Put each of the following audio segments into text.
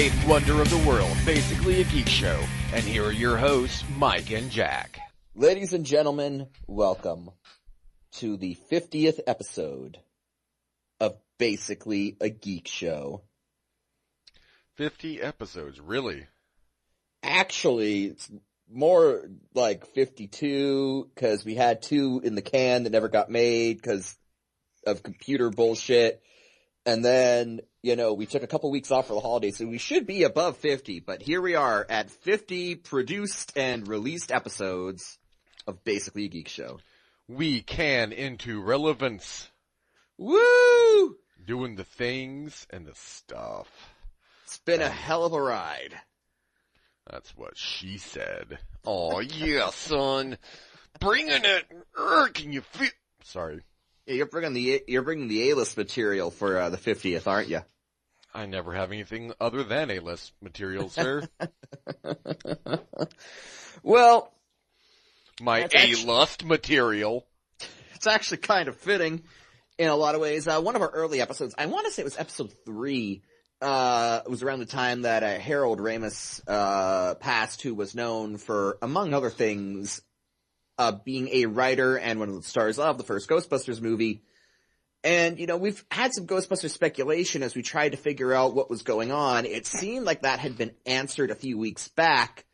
eighth wonder of the world, basically a geek show. And here are your hosts, Mike and Jack. Ladies and gentlemen, welcome to the 50th episode of Basically a Geek Show. 50 episodes, really? Actually, it's more like 52, because we had 2 in the can that never got made because of computer bullshit. And then, we took a couple weeks off for the holidays, so we should be above 50. But here we are at 50 produced and released episodes of Basically a Geek Show. We can into relevance. Woo! Doing the things and the stuff. It's been a hell of a ride. That's what she said. Oh yeah, son. Bringing it. Can you feel? Sorry. Yeah, you're bringing the A-list material for the 50th, aren't you? I never have anything other than A-list material, sir. Well, my A-lust material. It's actually kind of fitting in a lot of ways. One of our early episodes, I want to say it was episode 3, it was around the time that Harold Ramis passed, who was known for, among other things, being a writer and one of the stars of the first Ghostbusters movie. And, we've had some Ghostbusters speculation as we tried to figure out what was going on. It seemed like that had been answered a few weeks back,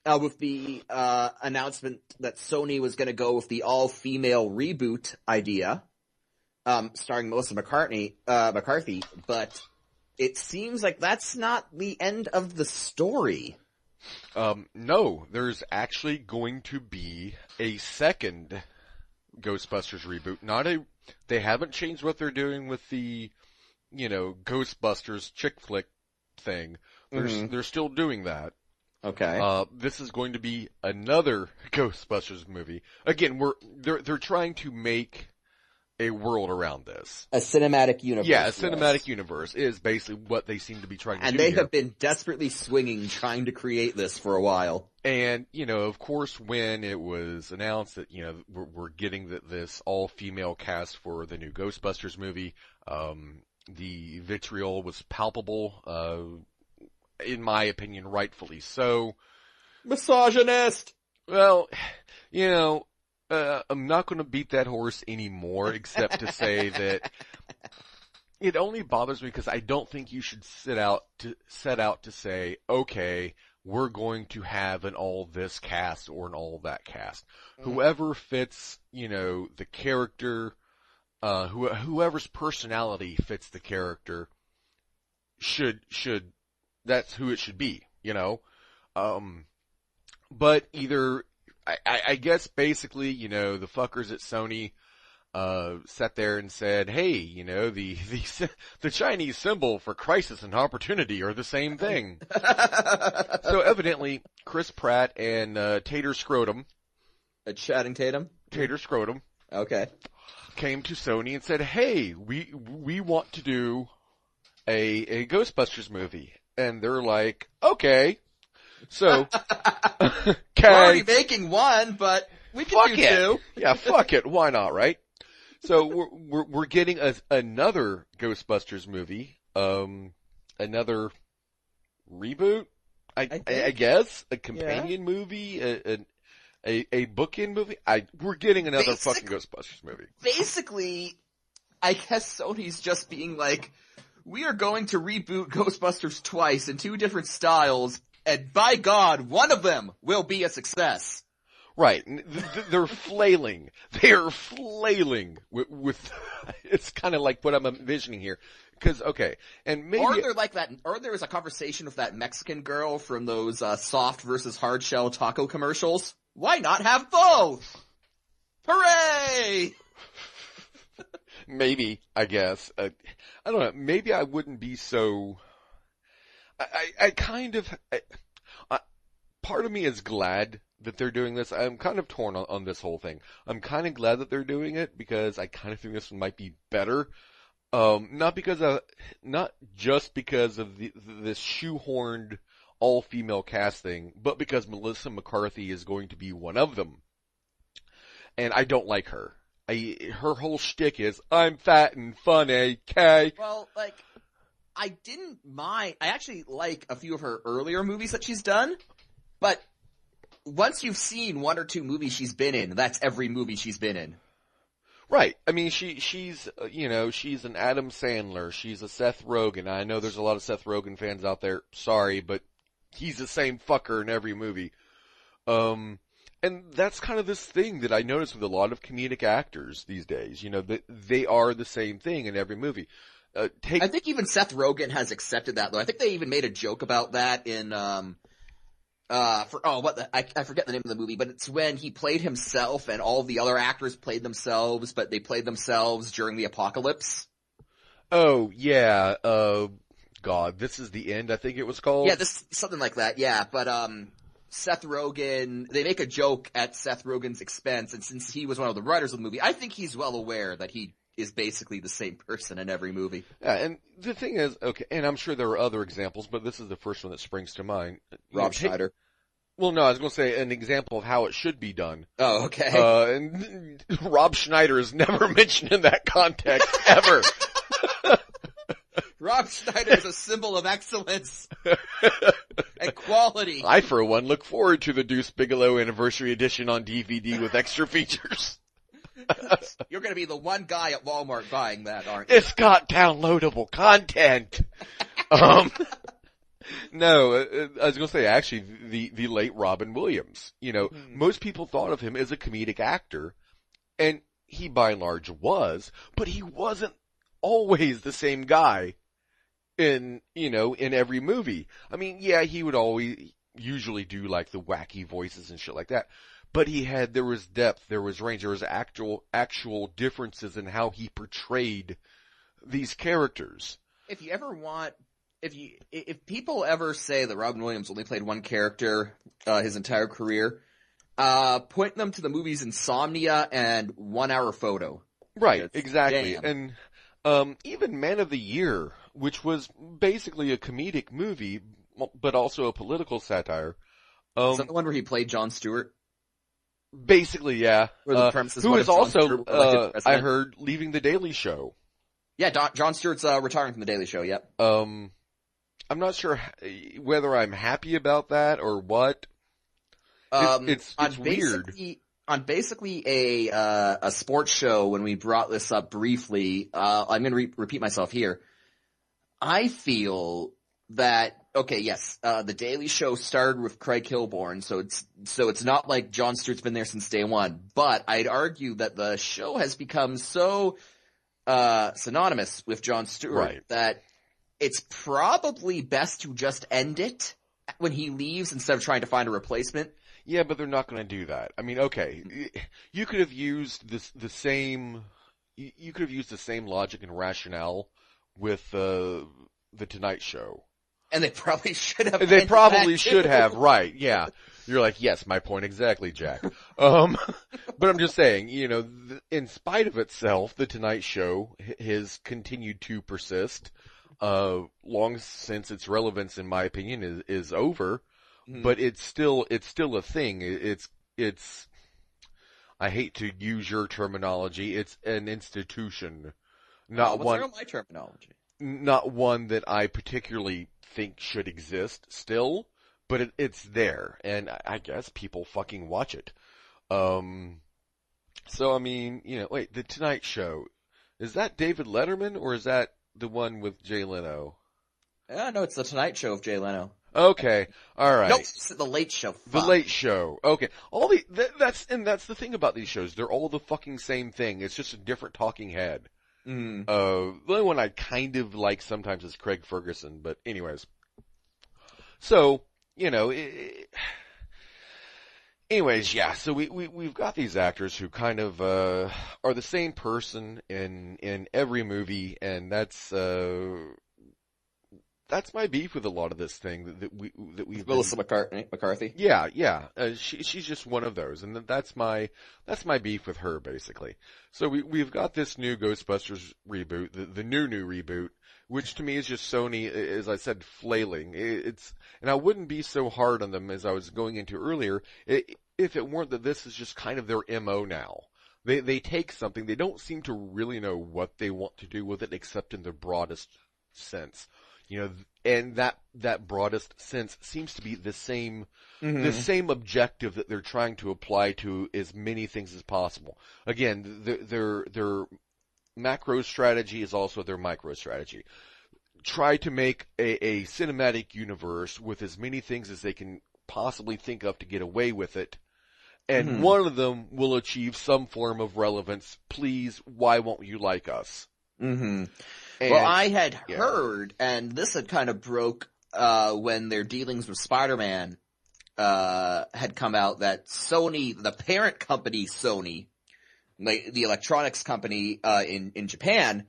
with the announcement that Sony was going to go with the all-female reboot idea, starring Melissa McCarthy, but it seems like that's not the end of the story. No, there's actually going to be a second Ghostbusters reboot. They haven't changed what they're doing with the, Ghostbusters chick flick thing. They're still doing that. Okay. This is going to be another Ghostbusters movie. Again, they're trying to make a world around this. A cinematic universe. Yeah, a cinematic universe is basically what they seem to be trying to do. And they here. have been desperately swinging trying to create this for a while. And, of course, when it was announced that, we're getting this all-female cast for the new Ghostbusters movie, the vitriol was palpable, in my opinion, rightfully so. Misogynist! Well, I'm not going to beat that horse anymore, except to say that it only bothers me because I don't think you should set out to say, okay, we're going to have an all this cast or an all that cast. Whoever fits, the character, whoever's personality fits the character should, that's who it should be, but either, I guess basically, the fuckers at Sony, sat there and said, hey, the Chinese symbol for crisis and opportunity are the same thing. So evidently, Chris Pratt and, Tater Scrotum. Channing Tatum? Tater Scrotum. Okay. Came to Sony and said, hey, we want to do a Ghostbusters movie. And they're like, okay. So, we're already making one, but we can do 2. Yeah, fuck it. Why not, right? So we're getting another Ghostbusters movie, another reboot, I guess, a companion movie, a bookend movie. We're getting another fucking Ghostbusters movie. Basically, I guess Sony's just being like, we are going to reboot Ghostbusters twice in 2 different styles, and by God, one of them will be a success. Right. They're flailing. They're flailing with it's kind of like what I'm envisioning here. Cause, okay, and maybe... Or they're like that, or there was a conversation with that Mexican girl from those, soft versus hard shell taco commercials. Why not have both? Hooray! Maybe, I guess. I don't know. Maybe I wouldn't be so... I kind of... part of me is glad that they're doing this. I'm kind of torn on this whole thing. I'm kind of glad that they're doing it because I kind of think this one might be better. Not just because of this shoehorned all-female casting, but because Melissa McCarthy is going to be one of them. And I don't like her. Her whole shtick is, I'm fat and funny, okay? Well, I didn't mind. I actually like a few of her earlier movies that she's done, but once you've seen one or two movies she's been in, that's every movie she's been in. Right. I mean, she's she's an Adam Sandler. She's a Seth Rogen. I know there's a lot of Seth Rogen fans out there. Sorry, but he's the same fucker in every movie. And that's kind of this thing that I notice with a lot of comedic actors these days. You know, that they are the same thing in every movie. I think even Seth Rogen has accepted that, though. I think they even made a joke about that in, I forget the name of the movie, but it's when he played himself and all of the other actors played themselves, but they played themselves during the apocalypse. Oh, yeah, God, This Is the End, I think it was called. Yeah, something like that, yeah, but, Seth Rogen, they make a joke at Seth Rogen's expense, and since he was one of the writers of the movie, I think he's well aware that he is basically the same person in every movie. Yeah, and the thing is, okay, and I'm sure there are other examples, but this is the first one that springs to mind. Rob Schneider. Well, no, I was going to say an example of how it should be done. Oh, okay. And Rob Schneider is never mentioned in that context, ever. Rob Schneider is a symbol of excellence and quality. I, for one, look forward to the Deuce Bigelow Anniversary Edition on DVD with extra features. You're going to be the one guy at Walmart buying that, aren't you? It's got downloadable content. No, I was going to say, actually, the late Robin Williams. You know, most people thought of him as a comedic actor, and he by and large was, but he wasn't always the same guy in every movie. I mean, yeah, he would usually do like the wacky voices and shit like that, but there was depth, there was range, there was actual differences in how he portrayed these characters. If people ever say that Robin Williams only played one character his entire career, point them to the movies Insomnia and 1 Hour Photo. Right, exactly. Damn. And even Man of the Year, which was basically a comedic movie, but also a political satire. Is that the one where he played Jon Stewart? Basically, yeah. Where the premise is who what is if Jon also, Stewart were elected president? I heard, leaving The Daily Show. Yeah, Jon Stewart's retiring from The Daily Show, yep. I'm not sure whether I'm happy about that or what. It's weird. On basically a sports show, when we brought this up briefly, I'm going to repeat myself here. I feel that, okay, yes, The Daily Show started with Craig Kilborn, so it's not like Jon Stewart's been there since day one, but I'd argue that the show has become so, synonymous with Jon Stewart that it's probably best to just end it when he leaves instead of trying to find a replacement. Yeah, but they're not going to do that. I mean, okay, you could have used the same logic and rationale with the Tonight Show. And they probably should have. They probably should have, right? Yeah, you're like, yes, my point exactly, Jack. But I'm just saying, in spite of itself, the Tonight Show has continued to persist. Long since its relevance, in my opinion, is over. But it's still a thing. It's I hate to use your terminology. It's an institution, not one. What's my terminology? Not one that I particularly think should exist still, but it's there, and I guess people fucking watch it. So I mean, wait, The Tonight Show, is that David Letterman or is that the one with Jay Leno? No, it's The Tonight Show with Jay Leno. Okay, all right. Nope, it's The Late Show. Fuck. The Late Show. Okay, that's the thing about these shows. They're all the fucking same thing. It's just a different talking head. The only one I kind of like sometimes is Craig Ferguson, but anyways. So anyways, yeah. So we've got these actors who kind of are the same person in every movie, and that's my beef with a lot of this thing that we've Melissa McCarthy. Yeah. She's just one of those, and that's my beef with her basically. So we've got this new Ghostbusters reboot, the new reboot, which to me is just Sony, as I said, flailing. And I wouldn't be so hard on them as I was going into earlier if it weren't that this is just kind of their MO now. They take something, they don't seem to really know what they want to do with it except in the broadest sense. And that broadest sense seems to be the same objective that they're trying to apply to as many things as possible. Again, their macro strategy is also their micro strategy. Try to make a cinematic universe with as many things as they can possibly think of to get away with it. And one of them will achieve some form of relevance. Please, why won't you like us? Mm-hmm. Well, I had heard, and this had kind of broke when their dealings with Spider-Man had come out, that Sony, the parent company Sony, the electronics company in Japan,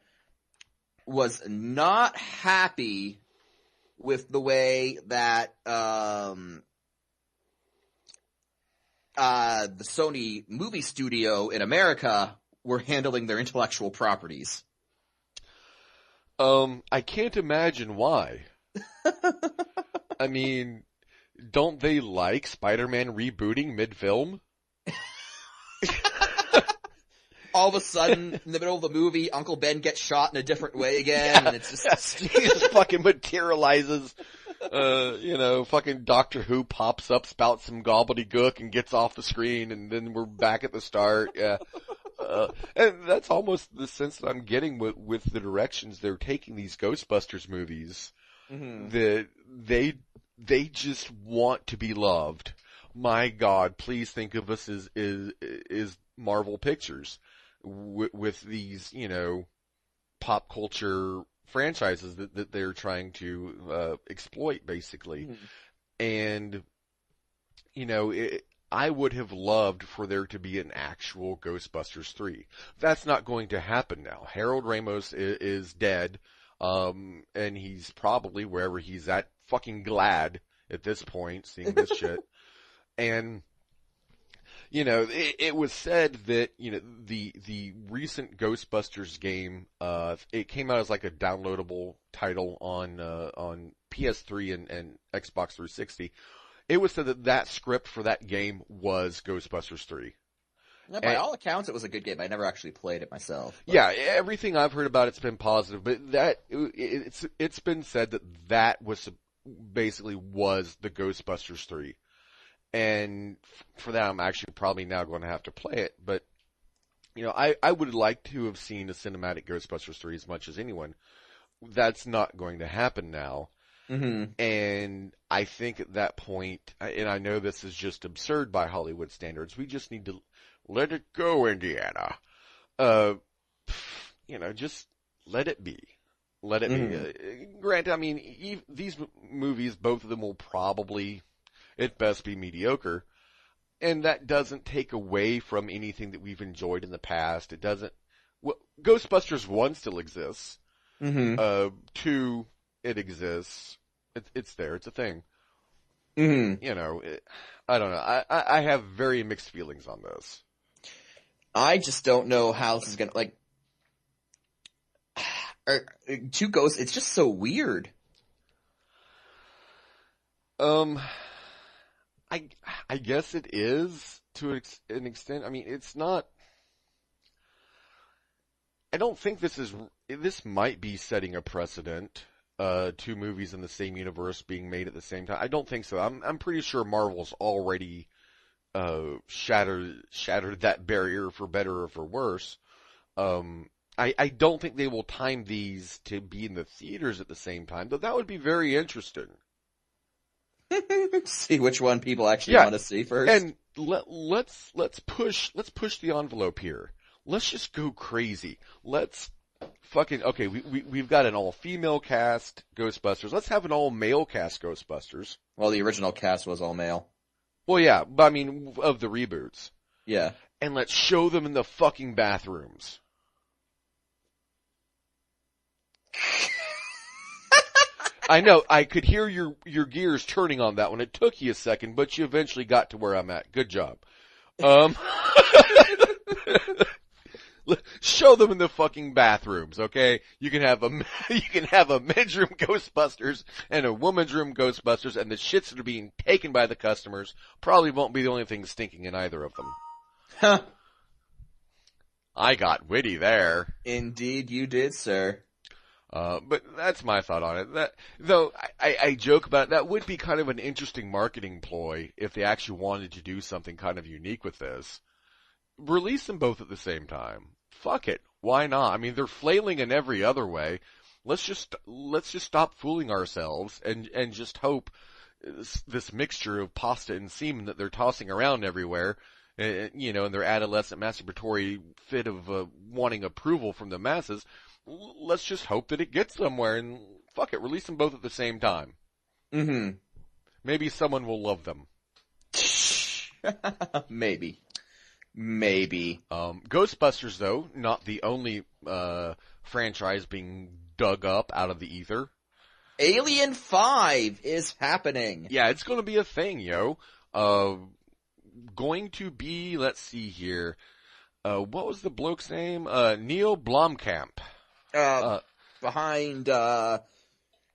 was not happy with the way that the Sony movie studio in America were handling their intellectual properties. I can't imagine why. I mean, don't they like Spider-Man rebooting mid-film? All of a sudden, in the middle of the movie, Uncle Ben gets shot in a different way again, and it's just... he just fucking materializes. Fucking Doctor Who pops up, spouts some gobbledygook, and gets off the screen, and then we're back at the start. Yeah. And that's almost the sense that I'm getting with the directions they're taking these Ghostbusters movies. Mm-hmm. That they just want to be loved. My God, please think of us as Marvel Pictures with these, pop culture franchises that they're trying to exploit, basically. Mm-hmm. And, I would have loved for there to be an actual Ghostbusters 3. That's not going to happen now. Harold Ramos is dead, and he's probably wherever he's at fucking glad at this point, seeing this shit. And, it was said that, the recent Ghostbusters game, it came out as like a downloadable title on PS3 and Xbox 360. It was said that script for that game was Ghostbusters 3. Yeah, by all accounts, it was a good game. I never actually played it myself. But... Yeah, everything I've heard about it's been positive, but it's been said that was basically was the Ghostbusters 3. And for that, I'm actually probably now going to have to play it. But, I would like to have seen a cinematic Ghostbusters 3 as much as anyone. That's not going to happen now. Mm-hmm. And I think at that point, and I know this is just absurd by Hollywood standards, we just need to let it go, Indiana. Just let it be. Let it be. Granted, I mean, these movies, both of them will probably, at best, be mediocre. And that doesn't take away from anything that we've enjoyed in the past. It doesn't. Well, Ghostbusters 1 still exists. Mm-hmm. 2, it exists. It's there. It's a thing. Mm-hmm. I don't know. I have very mixed feelings on this. I just don't know how this is gonna, two ghosts, it's just so weird. I guess it is to an extent. I mean, it's not. I don't think this might be setting a precedent. Two movies in the same universe being made at the same time. I don't think so. I'm pretty sure Marvel's already shattered that barrier for better or for worse. I don't think they will time these to be in the theaters at the same time, though that would be very interesting. See which one people actually want to see first. And let's push the envelope here. Let's just go crazy. Let's okay, we've got an all-female cast Ghostbusters. Let's have an all-male cast Ghostbusters. Well, the original cast was all-male. Well, yeah, but I mean, of the reboots. Yeah. And let's show them in the fucking bathrooms. I know, I could hear your gears turning on that one. It took you a second, but you eventually got to where I'm at. Good job. Show them in the fucking bathrooms, okay? You can have a men's room Ghostbusters and a woman's room Ghostbusters, and the shits that are being taken by the customers probably won't be the only thing stinking in either of them. Huh. I got witty there. Indeed you did, sir. But that's my thought on it. Though I joke about it, that would be kind of an interesting marketing ploy if they actually wanted to do something kind of unique with this. Release them both at the same time. Fuck it. Why not? I mean, they're flailing in every other way. Let's just stop fooling ourselves and just hope this mixture of pasta and semen that they're tossing around everywhere, in their adolescent masturbatory fit of wanting approval from the masses, let's just hope that it gets somewhere and fuck it, release them both at the same time. Mm-hmm. Maybe someone will love them. Maybe. Ghostbusters, though, not the only franchise being dug up out of the ether. Alien 5 is happening. Yeah, it's going to be a thing, yo. Going to be, let's see here. What was the bloke's name? Neil Blomkamp. Behind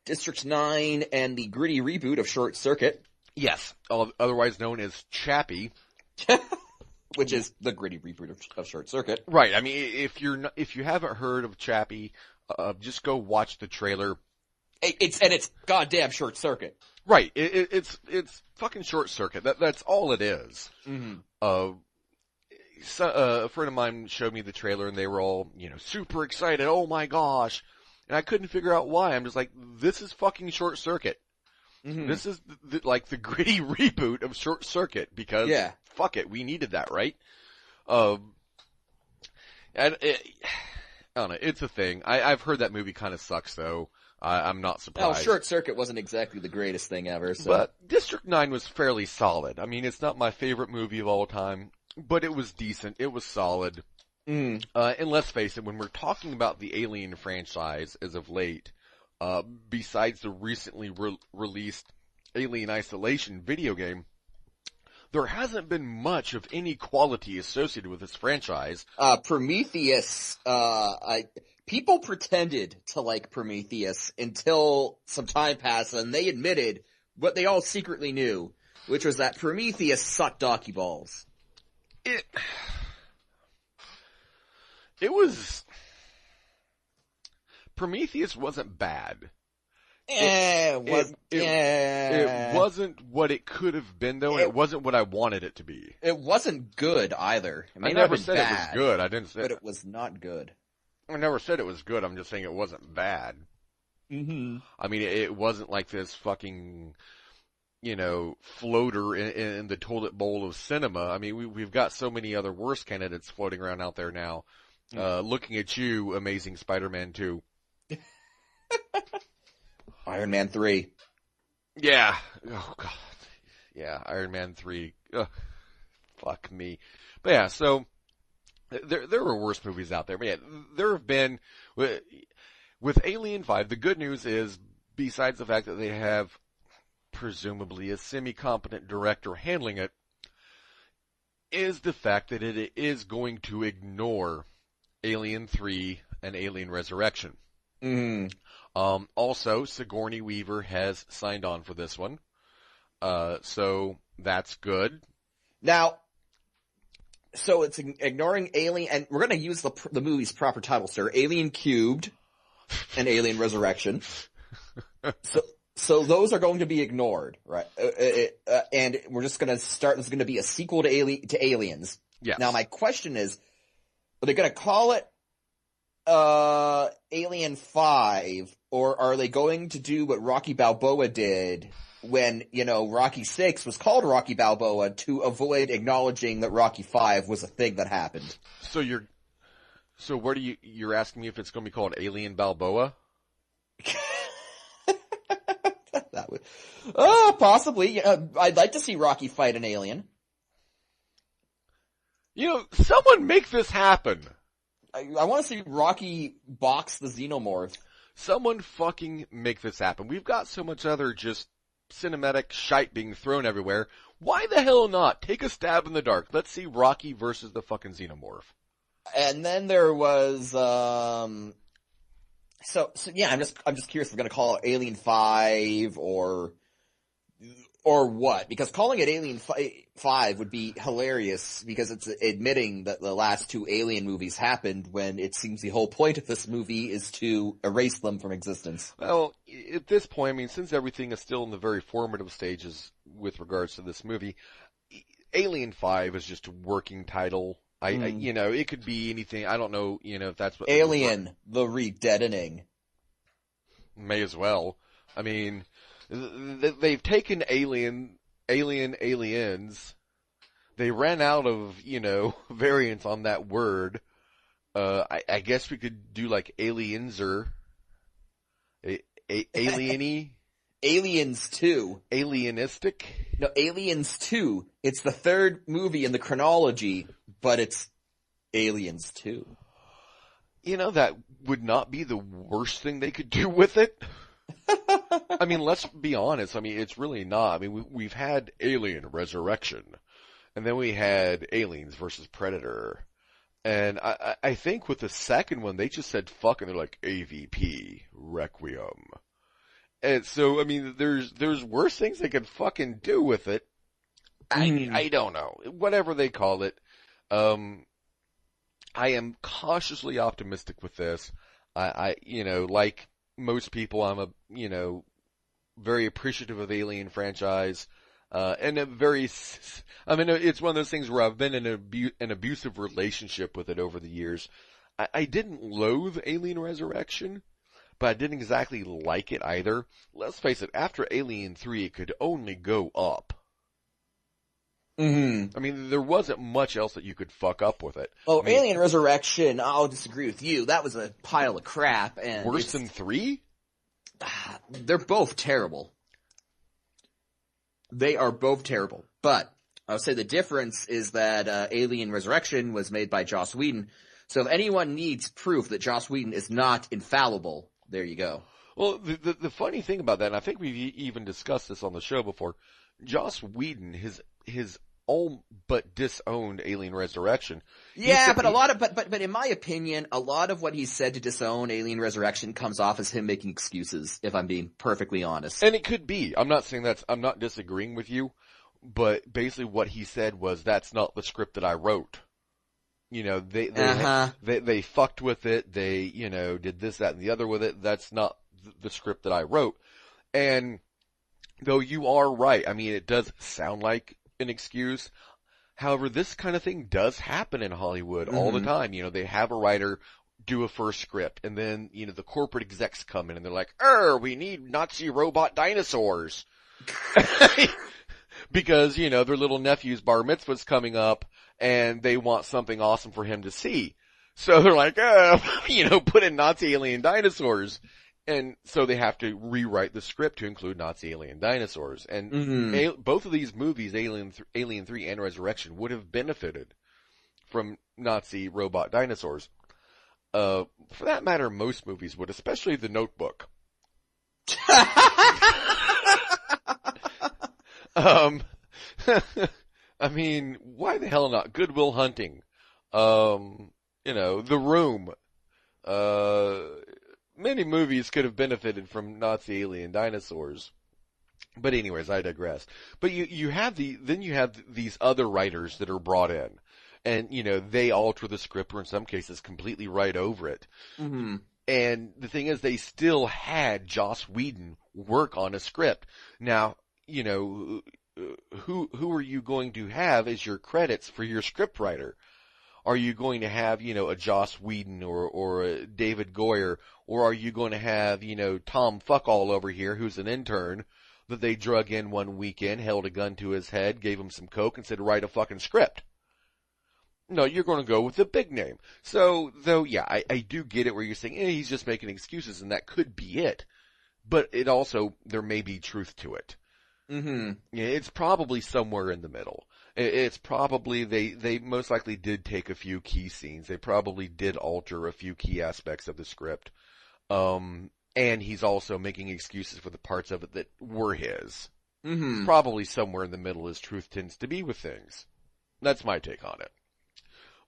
District 9 and the gritty reboot of Short Circuit. Yes, otherwise known as Chappie. Which is the gritty reboot of Short Circuit. Right. I mean, if you haven't heard of Chappie, just go watch the trailer. It's goddamn Short Circuit. Right. It's fucking Short Circuit. That's all it is. Mm-hmm. A friend of mine showed me the trailer and they were all, super excited. Oh my gosh. And I couldn't figure out why. I'm just like, this is fucking Short Circuit. Mm-hmm. This is like the gritty reboot of Short Circuit because fuck it, we needed that, right? And I don't know, it's a thing. I've heard that movie kind of sucks though. I'm not surprised. Well, Short Circuit wasn't exactly the greatest thing ever, so. But District 9 was fairly solid. I mean, it's not my favorite movie of all time, but it was decent. It was solid. And let's face it, when we're talking about the Alien franchise as of late, besides the recently released Alien Isolation video game, there hasn't been much of any quality associated with this franchise. Prometheus, people pretended to like Prometheus until some time passed and they admitted what they all secretly knew, which was that Prometheus sucked donkey balls. Prometheus wasn't bad. It wasn't what it could have been though, and it wasn't what I wanted it to be. It wasn't good either. I never said it was good. I didn't say, but it was not good. I never said it was good. I'm just saying it wasn't bad. Mm-hmm. I mean, it wasn't like this fucking, floater in the toilet bowl of cinema. I mean, we've got so many other worse candidates floating around out there now. Looking at you, Amazing Spider-Man 2. Iron Man 3. Yeah. Oh, God. Yeah, Iron Man 3. Ugh. Fuck me. But yeah, so there were worse movies out there. But yeah, there have been, with Alien 5, the good news is, besides the fact that they have presumably a semi-competent director handling it, is the fact that it is going to ignore Alien 3 and Alien Resurrection. Also, Sigourney Weaver has signed on for this one. So that's good. Now, so it's ignoring Alien, and we're going to use the movie's proper title, sir. Alien Cubed and Alien Resurrection. So those are going to be ignored, right? And we're just going to start, this is going to be a sequel to Aliens. Yes. Now my question is, are they going to call it Alien 5, or are they going to do what Rocky Balboa did when, Rocky 6 was called Rocky Balboa to avoid acknowledging that Rocky 5 was a thing that happened? So you're asking me if it's going to be called Alien Balboa? That would, possibly. I'd like to see Rocky fight an alien. Someone make this happen. I want to see Rocky box the Xenomorph. Someone fucking make this happen. We've got so much other just cinematic shite being thrown everywhere. Why the hell not? Take a stab in the dark. Let's see Rocky versus the fucking Xenomorph. And then there was, so yeah, I'm just curious if we're gonna call it Alien 5 or Or what? Because calling it Alien 5 would be hilarious because it's admitting that the last 2 Alien movies happened when it seems the whole point of this movie is to erase them from existence. Well, at this point, I mean, since everything is still in the very formative stages with regards to this movie, Alien 5 is just a working title. You know, it could be anything. I don't know, you know, if that's what... Alien, the Redeadening. May as well. I mean... They've taken aliens. They ran out of, you know, variants on that word. I guess we could do like alienser. Alieny? Aliens 2. Alienistic? No, Aliens 2. It's the 3rd movie in the chronology, but it's Aliens 2. You know, that would not be the worst thing they could do with it. I mean, let's be honest. I mean, it's really not. I mean, we've had Alien Resurrection, and then we had Aliens versus Predator. And I think with the second one, they just said fuck, and they're like, AVP, Requiem. And so, I mean, there's worse things they could fucking do with it. I don't know. Whatever they call it. I am cautiously optimistic with this. You know, like most people, I'm very appreciative of the Alien franchise, and I mean, it's one of those things where I've been in an abusive relationship with it over the years. I didn't loathe Alien Resurrection, but I didn't exactly like it either. Let's face it, after Alien 3, it could only go up. Mm-hmm. I mean, there wasn't much else that you could fuck up with it. Oh, I mean, Alien Resurrection, I'll disagree with you. That was a pile of crap. And worse than 3? They're both terrible. They are both terrible. But I would say the difference is that Alien Resurrection was made by Joss Whedon. So if anyone needs proof that Joss Whedon is not infallible, there you go. Well, the funny thing about that, and I think we've even discussed this on the show before, Joss Whedon, his all but disowned Alien Resurrection. Yeah, but in my opinion, a lot of what he said to disown Alien Resurrection comes off as him making excuses, if I'm being perfectly honest. And it could be. I'm not saying I'm not disagreeing with you, but basically what he said was, that's not the script that I wrote. You know, they fucked with it, they, you know, did this, that, and the other with it, that's not the script that I wrote. And though you are right, I mean, it does sound like an excuse. However, this kind of thing does happen in Hollywood all the time. You know, they have a writer do a first script, and then, you know, the corporate execs come in and they're like, we need Nazi robot dinosaurs. Because, you know, their little nephew's bar mitzvah's coming up, and they want something awesome for him to see. So they're like, you know, put in Nazi alien dinosaurs. And so they have to rewrite the script to include Nazi alien dinosaurs. And both of these movies, Alien 3 and Resurrection, would have benefited from Nazi robot dinosaurs. For that matter, most movies would, especially The Notebook. I mean, why the hell not? Good Will Hunting. You know, The Room. Many movies could have benefited from Nazi alien dinosaurs. But anyways, I digress. But you have these other writers that are brought in. And, you know, they alter the script, or in some cases completely write over it. Mm-hmm. And the thing is, they still had Joss Whedon work on a script. Now, you know, who are you going to have as your credits for your script writer? Are you going to have, you know, a Joss Whedon or a David Goyer, or are you going to have, you know, Tom Fuckall over here, who's an intern that they drug in one weekend, held a gun to his head, gave him some coke, and said, write a fucking script? No, you're going to go with the big name. So, though, yeah, I do get it where you're saying, he's just making excuses, and that could be it. But it also, there may be truth to it. Mm-hmm. Yeah, it's probably somewhere in the middle. It's probably, they most likely did take a few key scenes. They probably did alter a few key aspects of the script. And he's also making excuses for the parts of it that were his. Mm-hmm. Probably somewhere in the middle, as truth tends to be with things. That's my take on it.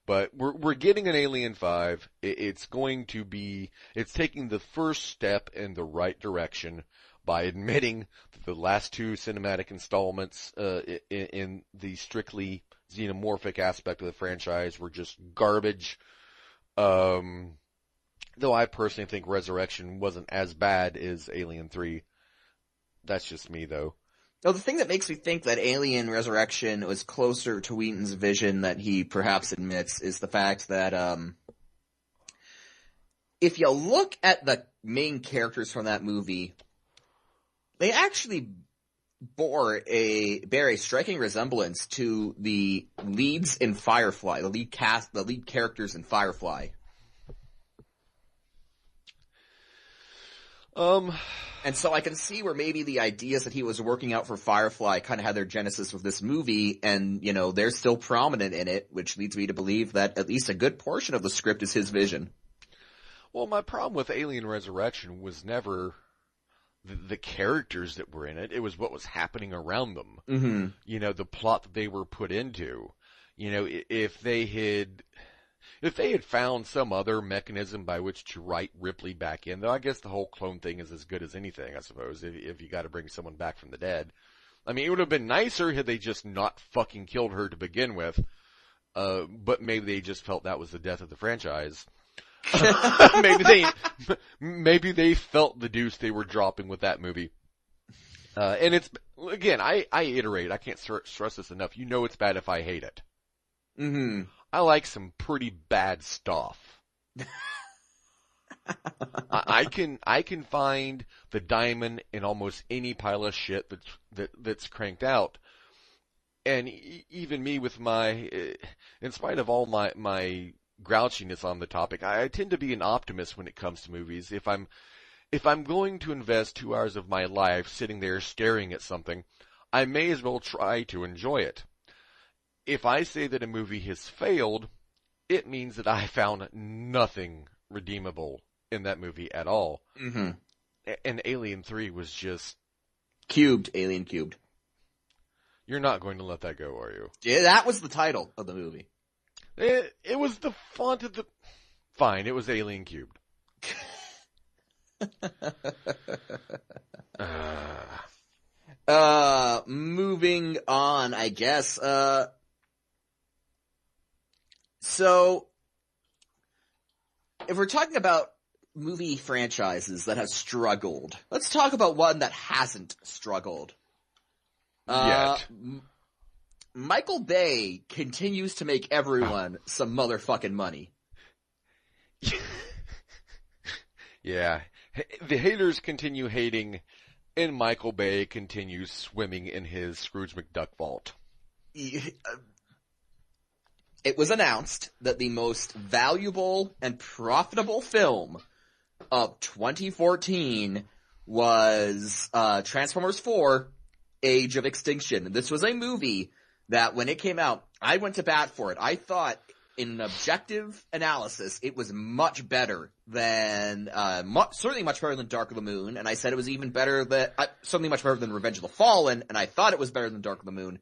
But we're getting an Alien 5. It's taking the first step in the right direction, by admitting that the last two cinematic installments in the strictly xenomorphic aspect of the franchise were just garbage. Though I personally think Resurrection wasn't as bad as Alien 3. That's just me, though. No, the thing that makes me think that Alien Resurrection was closer to Wheaton's vision that he perhaps admits is the fact that, if you look at the main characters from that movie, they actually bear a striking resemblance to the leads in Firefly, the lead characters in Firefly. And so I can see where maybe the ideas that he was working out for Firefly kind of had their genesis with this movie, and, you know, they're still prominent in it, which leads me to believe that at least a good portion of the script is his vision. Well, my problem with Alien Resurrection was never the characters that were in it. It was what was happening around them. Mm-hmm. You know, the plot that they were put into. You know, if they had found some other mechanism by which to write Ripley back in, though I guess the whole clone thing is as good as anything, I suppose, if you got to bring someone back from the dead. I mean, it would have been nicer had they just not fucking killed her to begin with, but maybe they just felt that was the death of the franchise. maybe they felt the deuce they were dropping with that movie. And it's, again, I iterate, I can't stress this enough. You know it's bad if I hate it. Mm-hmm. I like some pretty bad stuff. I can find the diamond in almost any pile of shit that's cranked out. And even me with in spite of all my grouchiness on the topic, I tend to be an optimist when it comes to movies. If I'm going to invest 2 hours of my life sitting there staring at something, I may as well try to enjoy it. If I say that a movie has failed, it means that I found nothing redeemable in that movie at all. Mm-hmm. And Alien 3 was just... Alien Cubed. You're not going to let that go, are you? Yeah, that was the title of the movie. It was the font of the... Fine, it was Alien Cubed. Moving on, I guess. So, if we're talking about movie franchises that have struggled, let's talk about one that hasn't struggled. Yet. Michael Bay continues to make everyone some motherfucking money. Yeah. The haters continue hating, and Michael Bay continues swimming in his Scrooge McDuck vault. It was announced that the most valuable and profitable film of 2014 was Transformers 4, Age of Extinction. This was a movie that when it came out, I went to bat for it. I thought, in an objective analysis, it was much better than, certainly much better than Dark of the Moon, and I said it was even better than, certainly much better than Revenge of the Fallen, and I thought it was better than Dark of the Moon.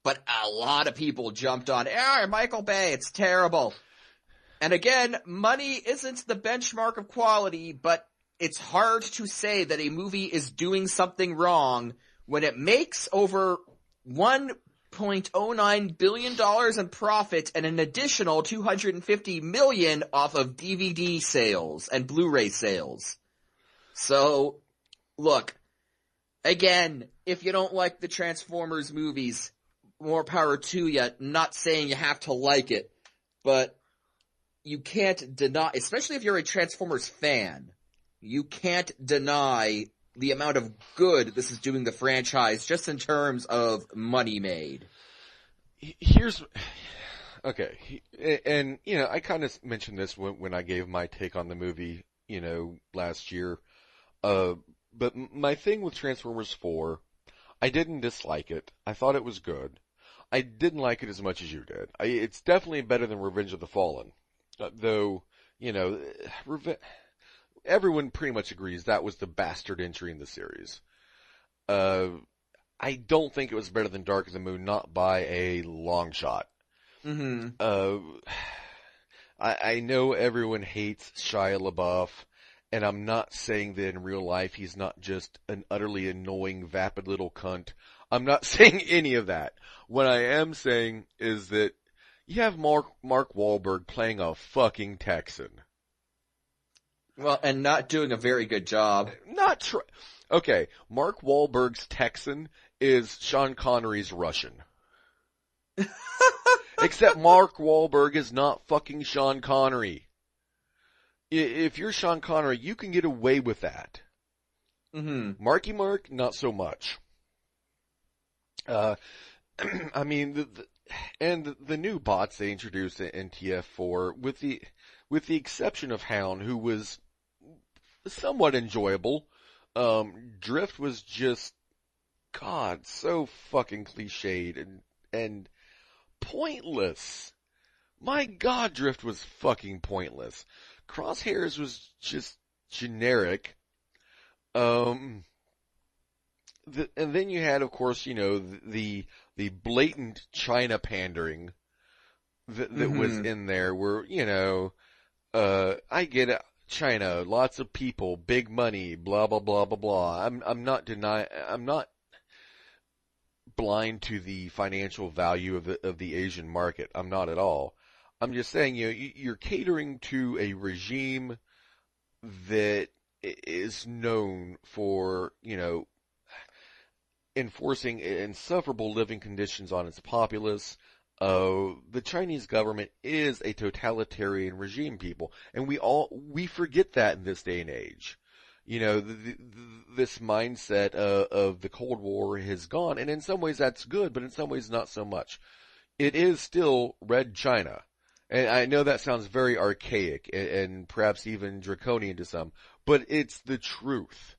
But a lot of people jumped on, Michael Bay, it's terrible. And again, money isn't the benchmark of quality, but it's hard to say that a movie is doing something wrong when it makes over $1.09 billion in profit and an additional $250 million off of DVD sales and Blu-ray sales. So, look, again, if you don't like the Transformers movies, more power to you. Not saying you have to like it, but you can't deny, especially if you're a Transformers fan, you can't deny the amount of good this is doing the franchise just in terms of money made. Okay, and, you know, I kind of mentioned this when I gave my take on the movie, you know, last year, but my thing with Transformers 4, I didn't dislike it. I thought it was good. I didn't like it as much as you did. It's definitely better than Revenge of the Fallen. Though, you know, everyone pretty much agrees that was the bastard entry in the series. I don't think it was better than Dark of the Moon, not by a long shot. Mm-hmm. I know everyone hates Shia LaBeouf, and I'm not saying that in real life he's not just an utterly annoying, vapid little cunt. I'm not saying any of that. What I am saying is that you have Mark Wahlberg playing a fucking Texan. Well, and not doing a very good job. Okay, Mark Wahlberg's Texan is Sean Connery's Russian. Except Mark Wahlberg is not fucking Sean Connery. If you're Sean Connery, you can get away with that. Mm-hmm. Marky Mark, not so much. I mean, the new bots they introduced in TF4, with the exception of Hound, who was somewhat enjoyable, Drift was just, God, so fucking cliched and pointless. My God, Drift was fucking pointless. Crosshairs was just generic. And then you had, of course, the blatant China pandering that was in there, where, I get it, China, lots of people, big money, blah blah blah blah blah. I'm not blind to the financial value of the Asian market. I'm not at all. I'm just saying, you're catering to a regime that is known for, enforcing insufferable living conditions on its populace. The Chinese government is a totalitarian regime, people, and we forget that in this day and age. This mindset of the Cold War has gone, and in some ways that's good, but in some ways not so much. It is still Red China. And I know that sounds very archaic and perhaps even draconian to some, but it's the truth.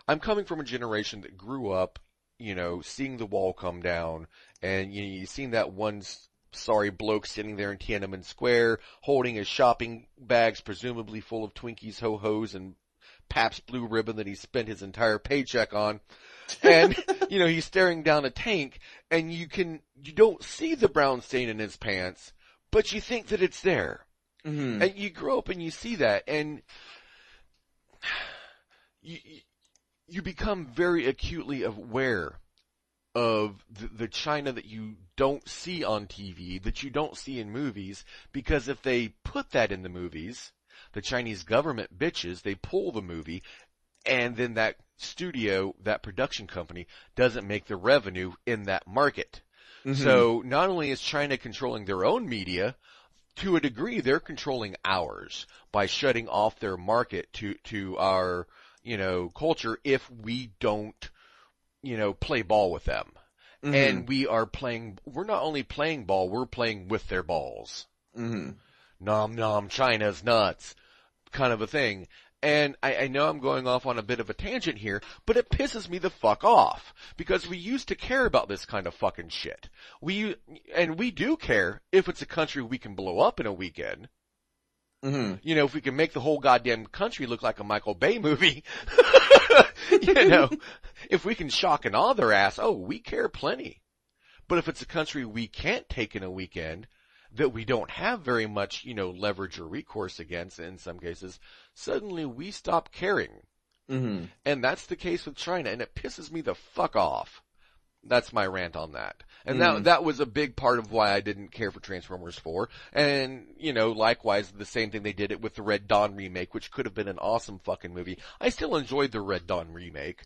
I'm coming from a generation that grew up, seeing the wall come down, and you've seen that one sorry bloke sitting there in Tiananmen Square holding his shopping bags presumably full of Twinkies, Ho-Hos, and Pabst Blue Ribbon that he spent his entire paycheck on. And, he's staring down a tank, and you don't see the brown stain in his pants, but you think that it's there. Mm-hmm. And you grow up and you see that, and you become very acutely aware of the China that you don't see on TV, that you don't see in movies, because if they put that in the movies, the Chinese government bitches, they pull the movie, and then that studio, that production company, doesn't make the revenue in that market. Mm-hmm. So not only is China controlling their own media, to a degree they're controlling ours by shutting off their market to our, culture if we don't, play ball with them. Mm-hmm. And we're not only playing ball, we're playing with their balls. Mm-hmm. Nom nom, China's nuts, kind of a thing. And I know I'm going off on a bit of a tangent here, but it pisses me the fuck off, because we used to care about this kind of fucking shit. We do care if it's a country we can blow up in a weekend. Mm-hmm. If we can make the whole goddamn country look like a Michael Bay movie, if we can shock and awe their ass, we care plenty. But if it's a country we can't take in a weekend, that we don't have very much, leverage or recourse against in some cases, suddenly we stop caring. Mm-hmm. And that's the case with China, and it pisses me the fuck off. That's my rant on that. And that was a big part of why I didn't care for Transformers 4. And, likewise, the same thing they did it with the Red Dawn remake, which could have been an awesome fucking movie. I still enjoyed the Red Dawn remake,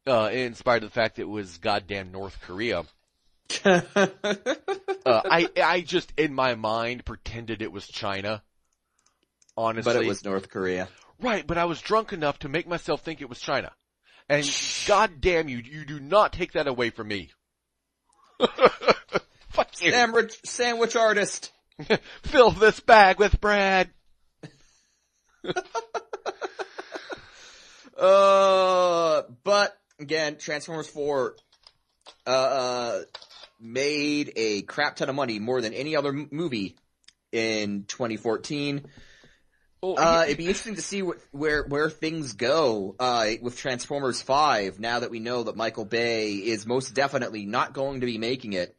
in spite of the fact that it was goddamn North Korea. I just, in my mind, pretended it was China. Honestly. But it was North Korea. Right, but I was drunk enough to make myself think it was China. And god damn you do not take that away from me. Fuck you. Sandwich artist. Fill this bag with bread. But again, Transformers 4, made a crap ton of money, more than any other movie in 2014. It'd be interesting to see where things go, with Transformers 5, now that we know that Michael Bay is most definitely not going to be making it.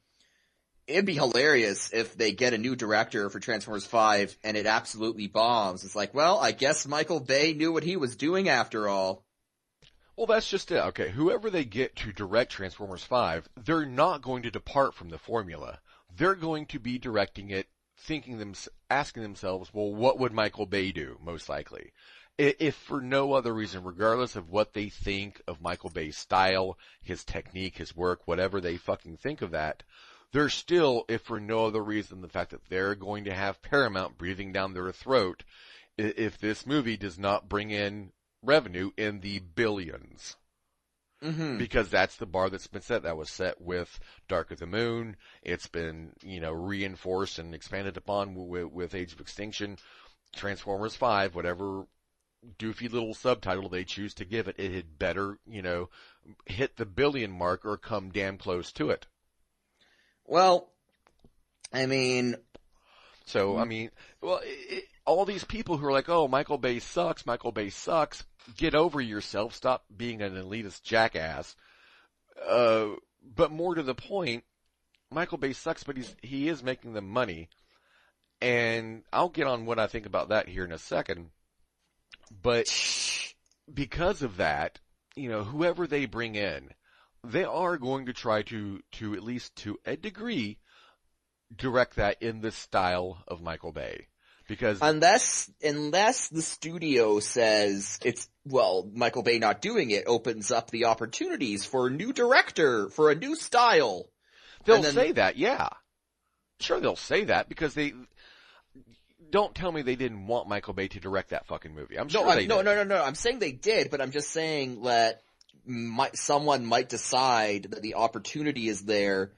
It'd be hilarious if they get a new director for Transformers 5 and it absolutely bombs. It's like, well, I guess Michael Bay knew what he was doing after all. Well, that's just it. Okay, whoever they get to direct Transformers 5, they're not going to depart from the formula. They're going to be directing it, asking themselves, well, what would Michael Bay do, most likely? If for no other reason, regardless of what they think of Michael Bay's style, his technique, his work, whatever they fucking think of that, they're still, if for no other reason, the fact that they're going to have Paramount breathing down their throat if this movie does not bring in revenue in the billions. Mm-hmm. Because that's the bar that's been set. That was set with Dark of the Moon. It's been, reinforced and expanded upon with Age of Extinction. Transformers 5, whatever doofy little subtitle they choose to give it, it had better, hit the billion mark or come damn close to it. Well, I mean... So, all these people who are like, oh, Michael Bay sucks, get over yourself, stop being an elitist jackass. But more to the point, Michael Bay sucks, but he is making them money. And I'll get on what I think about that here in a second. But because of that, whoever they bring in, they are going to try to at least to a degree, direct that in the style of Michael Bay. Because unless the studio says Michael Bay not doing it opens up the opportunities for a new director, for a new style. They'll say that, yeah. Sure, they'll say that because they don't tell me they didn't want Michael Bay to direct that fucking movie. I'm sure they did. No. I'm saying they did, but I'm just saying that someone might decide that the opportunity is there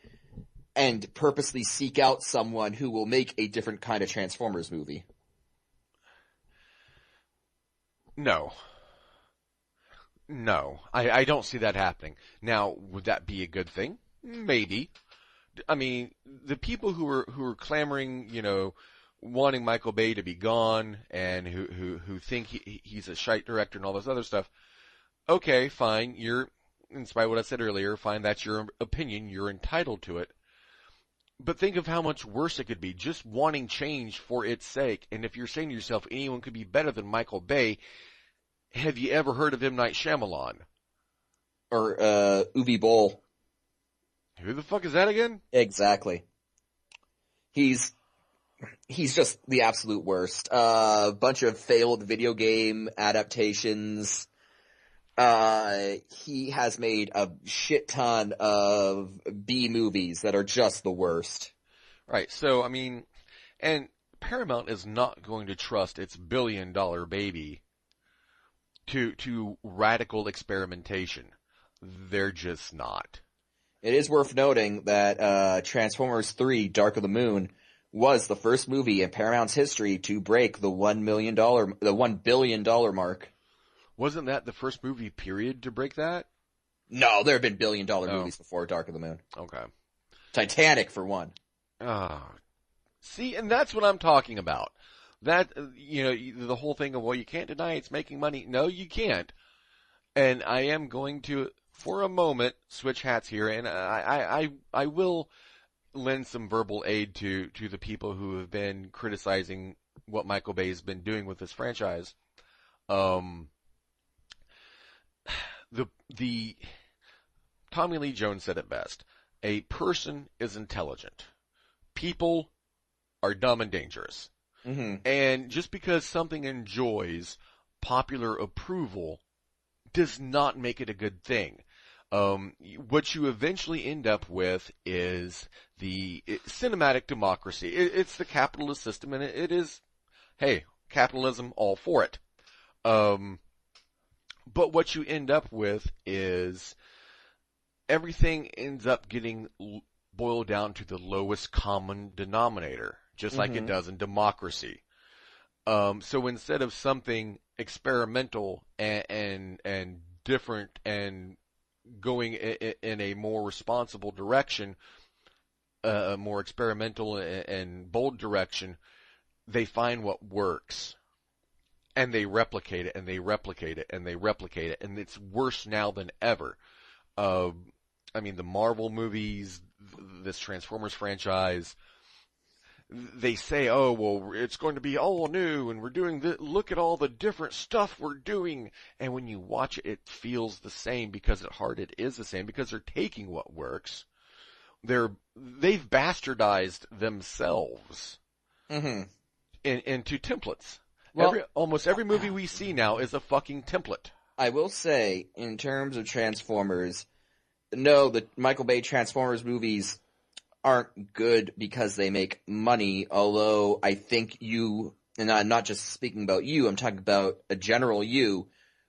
and purposely seek out someone who will make a different kind of Transformers movie. No, I don't see that happening. Now, would that be a good thing? Maybe. I mean, the people who are clamoring, wanting Michael Bay to be gone and who think he's a shite director and all this other stuff. Okay, fine. In spite of what I said earlier, fine. That's your opinion. You're entitled to it. But think of how much worse it could be, just wanting change for its sake. And if you're saying to yourself, anyone could be better than Michael Bay, have you ever heard of M. Night Shyamalan? Or, Uwe Boll. Who the fuck is that again? Exactly. He's just the absolute worst. Bunch of failed video game adaptations. He has made a shit ton of B movies that are just the worst. Right. So, and Paramount is not going to trust its billion-dollar baby to radical experimentation. They're just not. It is worth noting that, Transformers 3, Dark of the Moon was the first movie in Paramount's history to break the $1 billion mark. Wasn't that the first movie, period, to break that? No, there have been billion-dollar movies before Dark of the Moon. Okay. Titanic, for one. See, and that's what I'm talking about. That, the whole thing of, well, you can't deny it's making money. No, you can't. And I am going to, for a moment, switch hats here, and I will lend some verbal aid to the people who have been criticizing what Michael Bay has been doing with this franchise. The Tommy Lee Jones said it best. A person is intelligent. People are dumb and dangerous. Mm-hmm. And just because something enjoys popular approval does not make it a good thing. What you eventually end up with is the cinematic democracy. It's the capitalist system, and it is, hey, capitalism, all for it. But what you end up with is everything ends up getting boiled down to the lowest common denominator, just like it does in democracy. So instead of something experimental and different and going in a more responsible direction, a more experimental and bold direction, they find what works. And they replicate it, and they replicate it, and they replicate it, and it's worse now than ever. The Marvel movies, this Transformers franchise, they say, oh, well, it's going to be all new, and we're doing look at all the different stuff we're doing. And when you watch it, it feels the same, because at heart it is the same, because they're taking what works. They've bastardized themselves into templates. Well, Almost every movie we see now is a fucking template. I will say, in terms of Transformers, no, the Michael Bay Transformers movies aren't good because they make money, although I think you, and I'm not just speaking about you, I'm talking about a general you,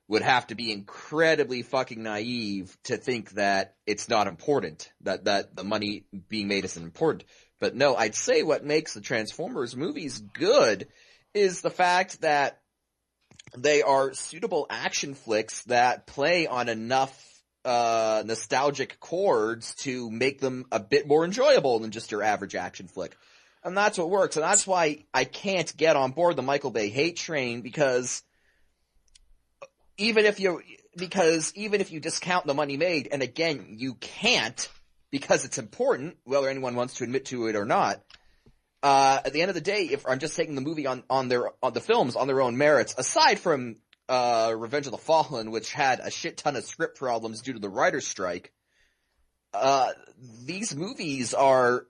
would have to be incredibly fucking naive to think that it's not important, that the money being made isn't important. But no, I'd say what makes the Transformers movies good is the fact that they are suitable action flicks that play on enough nostalgic chords to make them a bit more enjoyable than just your average action flick. And that's what works. And that's why I can't get on board the Michael Bay hate train, because even if you discount the money made, and again, you can't, because it's important, whether anyone wants to admit to it or not, at the end of the day, if I'm just taking the movie on the films on their own merits, aside from Revenge of the Fallen, which had a shit ton of script problems due to the writer's strike, these movies are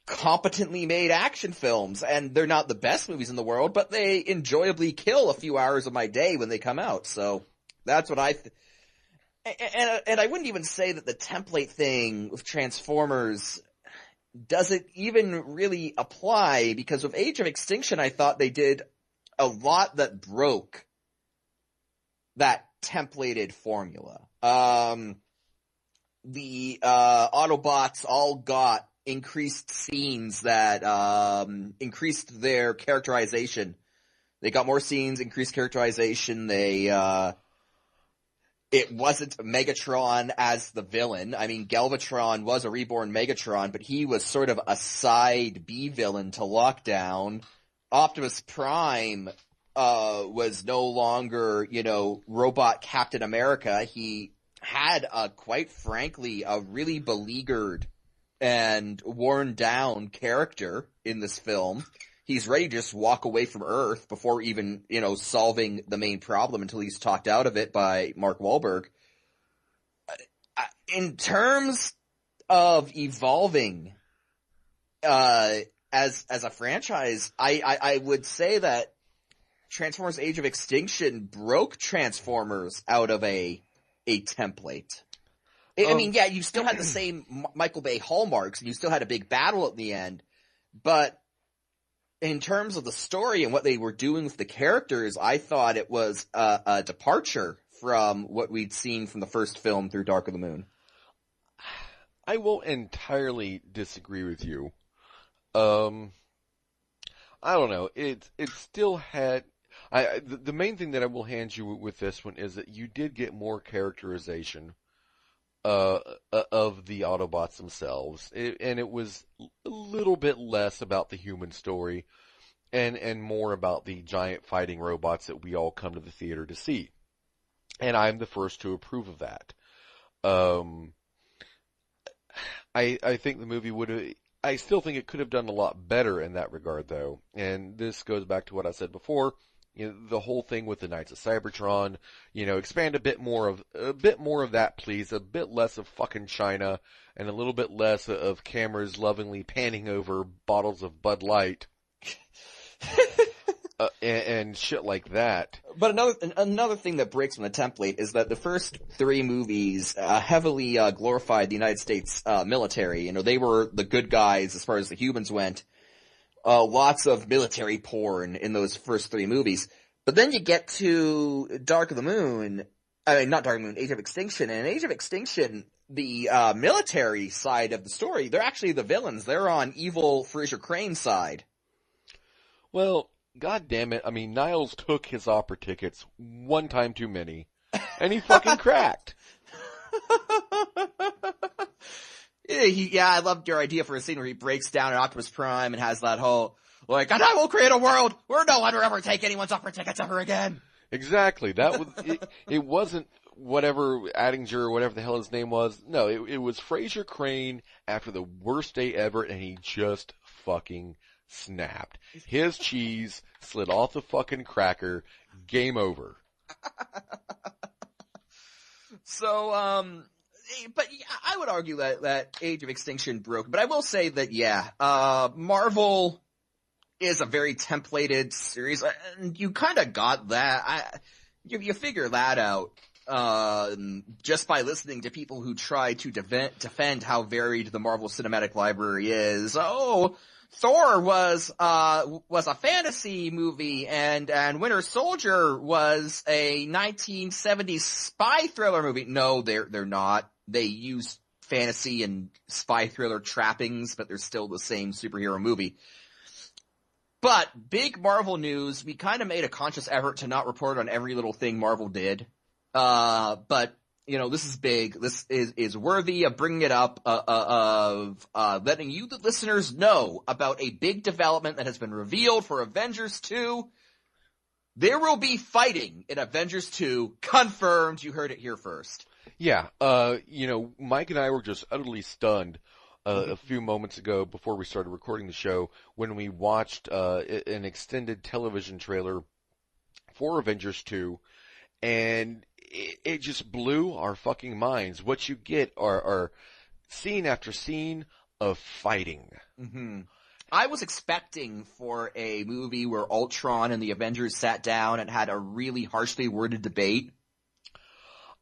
competently made action films, and they're not the best movies in the world, but they enjoyably kill a few hours of my day when they come out. So that's what and I wouldn't even say that the template thing with Transformers doesn't even really apply, because with Age of Extinction, I thought they did a lot that broke that templated formula. The Autobots all got increased scenes that increased their characterization. They got more scenes, increased characterization. It wasn't Megatron as the villain. I mean, Galvatron was a reborn Megatron, but he was sort of a side B-villain to Lockdown. Optimus Prime was no longer, robot Captain America. He had, quite frankly, a really beleaguered and worn down character in this film. He's ready to just walk away from Earth before even, solving the main problem, until he's talked out of it by Mark Wahlberg. In terms of evolving, as a franchise, I would say that Transformers Age of Extinction broke Transformers out of a template. I mean, yeah, you still had the same Michael Bay hallmarks, and you still had a big battle at the end, but in terms of the story and what they were doing with the characters, I thought it was a departure from what we'd seen from the first film through Dark of the Moon. I won't entirely disagree with you. I don't know. It still had. The main thing that I will hand you with this one is that you did get more characterization of the Autobots themselves, and it was a little bit less about the human story, and more about the giant fighting robots that we all come to the theater to see. And I'm the first to approve of that. I think the movie I still think it could have done a lot better in that regard, though. And this goes back to what I said before. The whole thing with the Knights of Cybertron, expand a bit more of that, please. A bit less of fucking China, and a little bit less of cameras lovingly panning over bottles of Bud Light, and shit like that. But another thing that breaks from the template is that the first three movies heavily glorified the United States military. They were the good guys as far as the humans went. Lots of military porn in those first three movies. But then you get to Age of Extinction. And in Age of Extinction, the military side of the story, they're actually the villains. They're on evil Fraser Crane's side. Well, god damn it. I mean, Niles took his opera tickets one time too many, and he fucking cracked. Yeah, I loved your idea for a scene where he breaks down at Optimus Prime and has that whole, and I will create a world where no one will ever take anyone's opera tickets ever again. Exactly. That was, it wasn't whatever, Attinger or whatever the hell his name was. No, it was Fraser Crane after the worst day ever, and he just fucking snapped. His cheese slid off the fucking cracker. Game over. So, but I would argue that Age of Extinction broke. But I will say that, Marvel is a very templated series, and you kind of got that. You figure that out just by listening to people who try to defend how varied the Marvel Cinematic Library is. Oh, Thor was a fantasy movie, and Winter Soldier was a 1970s spy thriller movie. No, they're not. They use fantasy and spy thriller trappings, but they're still the same superhero movie. But big Marvel news, we kind of made a conscious effort to not report on every little thing Marvel did. But this is big. This is worthy of bringing it up, of letting you, the listeners, know about a big development that has been revealed for Avengers 2. There will be fighting in Avengers 2. Confirmed. You heard it here first. Yeah. Mike and I were just utterly stunned a few moments ago before we started recording the show when we watched an extended television trailer for Avengers 2, and it just blew our fucking minds. What you get are scene after scene of fighting. Mm-hmm. I was expecting for a movie where Ultron and the Avengers sat down and had a really harshly worded debate.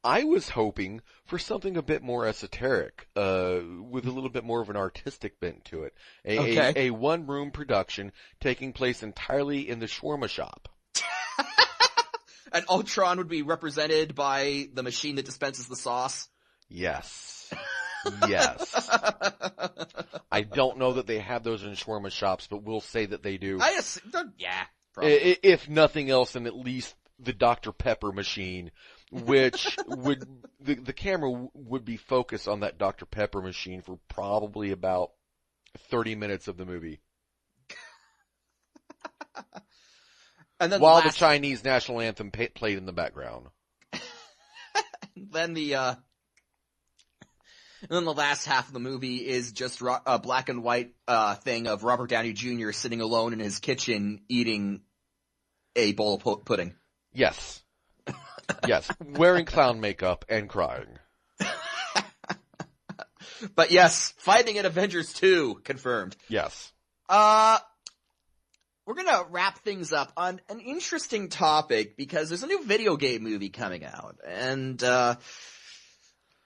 I was hoping for something a bit more esoteric, with a little bit more of an artistic bent to it. A one-room production taking place entirely in the shawarma shop. And Ultron would be represented by the machine that dispenses the sauce? Yes. Yes. I don't know that they have those in shawarma shops, but we'll say that they do. Probably. If nothing else, then at least the Dr. Pepper machine, which would, the camera would be focused on that Dr. Pepper machine for probably about 30 minutes of the movie. And then while the Chinese national anthem played in the background. Then the last half of the movie is just a black and white thing of Robert Downey Jr. sitting alone in his kitchen eating a bowl of pudding. Yes. Yes. Wearing clown makeup and crying. But yes, fighting in Avengers 2, confirmed. Yes. We're gonna wrap things up on an interesting topic because there's a new video game movie coming out, and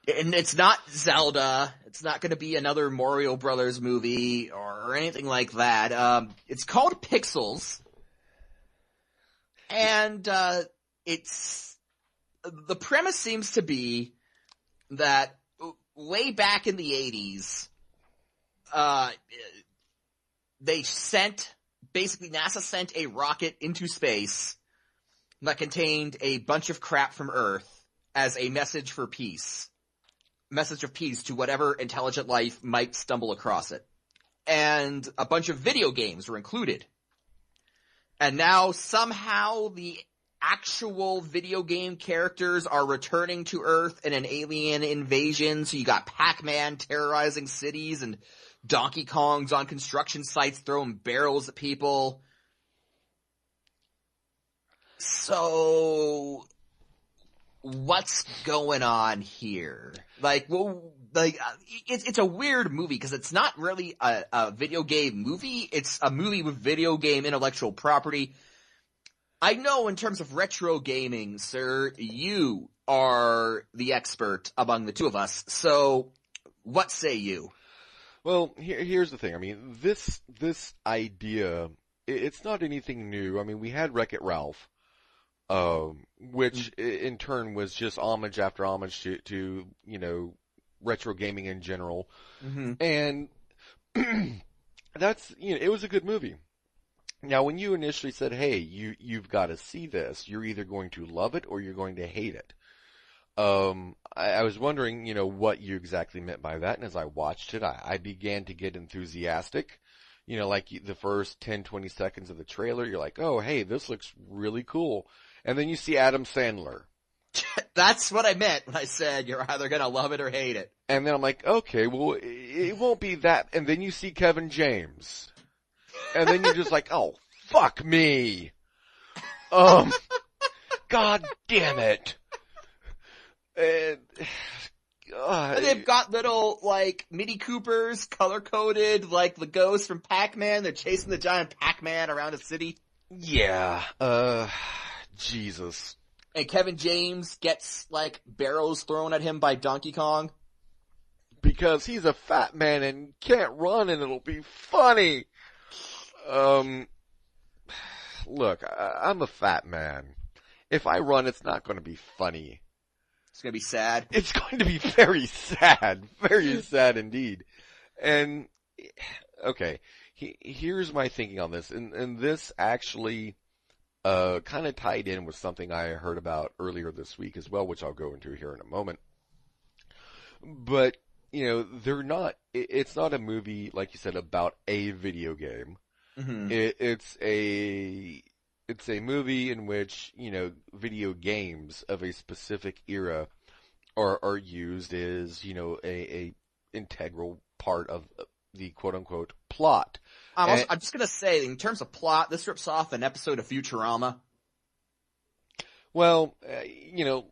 it's not Zelda. It's not gonna be another Mario Brothers movie or anything like that. It's called Pixels, and the premise seems to be that way back in the 80s, NASA sent a rocket into space that contained a bunch of crap from Earth as a message for peace. Message of peace to whatever intelligent life might stumble across it. And a bunch of video games were included. And now somehow the actual video game characters are returning to Earth in an alien invasion. So you got Pac-Man terrorizing cities and Donkey Kong's on construction sites throwing barrels at people. So, what's going on here? It's a weird movie because it's not really a video game movie. It's a movie with video game intellectual property. I know in terms of retro gaming, sir, you are the expert among the two of us. So, what say you? Well, here's the thing. I mean, this idea, it's not anything new. I mean, we had Wreck-It Ralph, which in turn was just homage after homage to retro gaming in general. Mm-hmm. And it was a good movie. Now, when you initially said, hey, you've got to see this, you're either going to love it or you're going to hate it. I was wondering, what you exactly meant by that, and as I watched it, I began to get enthusiastic. Like the first 10, 20 seconds of the trailer, you're like, oh, hey, this looks really cool. And then you see Adam Sandler. That's what I meant when I said you're either gonna love it or hate it. And then I'm like, okay, well, it won't be that. And then you see Kevin James. And then you're just like, oh, fuck me. God damn it. And they've got little, like, Mini Coopers, color-coded, like the ghost from Pac-Man. They're chasing the giant Pac-Man around a city. Yeah, Jesus. And Kevin James gets, like, barrels thrown at him by Donkey Kong. Because he's a fat man and can't run and it'll be funny. Look, I'm a fat man. If I run, it's not going to be funny. It's going to be sad. It's going to be very sad. Very sad indeed. And, okay, here's my thinking on this. And this actually kind of tied in with something I heard about earlier this week as well, which I'll go into here in a moment. But, you know, it's not a movie, like you said, about a video game. Mm-hmm. It's a movie in which, you know, video games of a specific era are used as, you know, a integral part of the quote-unquote plot. I'm just gonna say, in terms of plot, this rips off an episode of Futurama. Well, you know,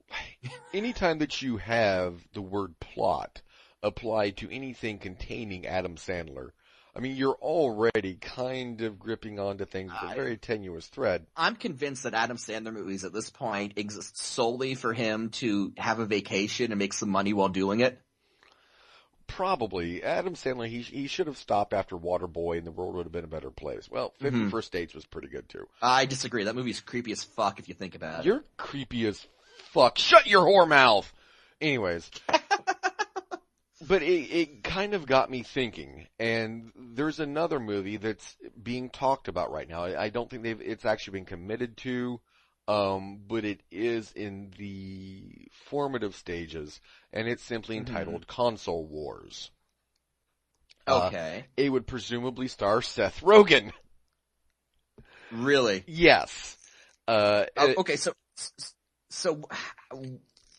anytime that you have the word plot applied to anything containing Adam Sandler, I mean, you're already kind of gripping onto things with a very tenuous thread. I'm convinced that Adam Sandler movies at this point exist solely for him to have a vacation and make some money while doing it. Probably. Adam Sandler, he should have stopped after Waterboy and the world would have been a better place. Well, 50 First Dates was pretty good too. I disagree. That movie's creepy as fuck if you think about it. You're creepy as fuck. Shut your whore mouth! Anyways. But it kind of got me thinking, and there's another movie that's being talked about right now. I don't think it's actually been committed to, but it is in the formative stages, and it's simply entitled Console Wars. Okay. It would presumably star Seth Rogen. Really? Yes. Okay, so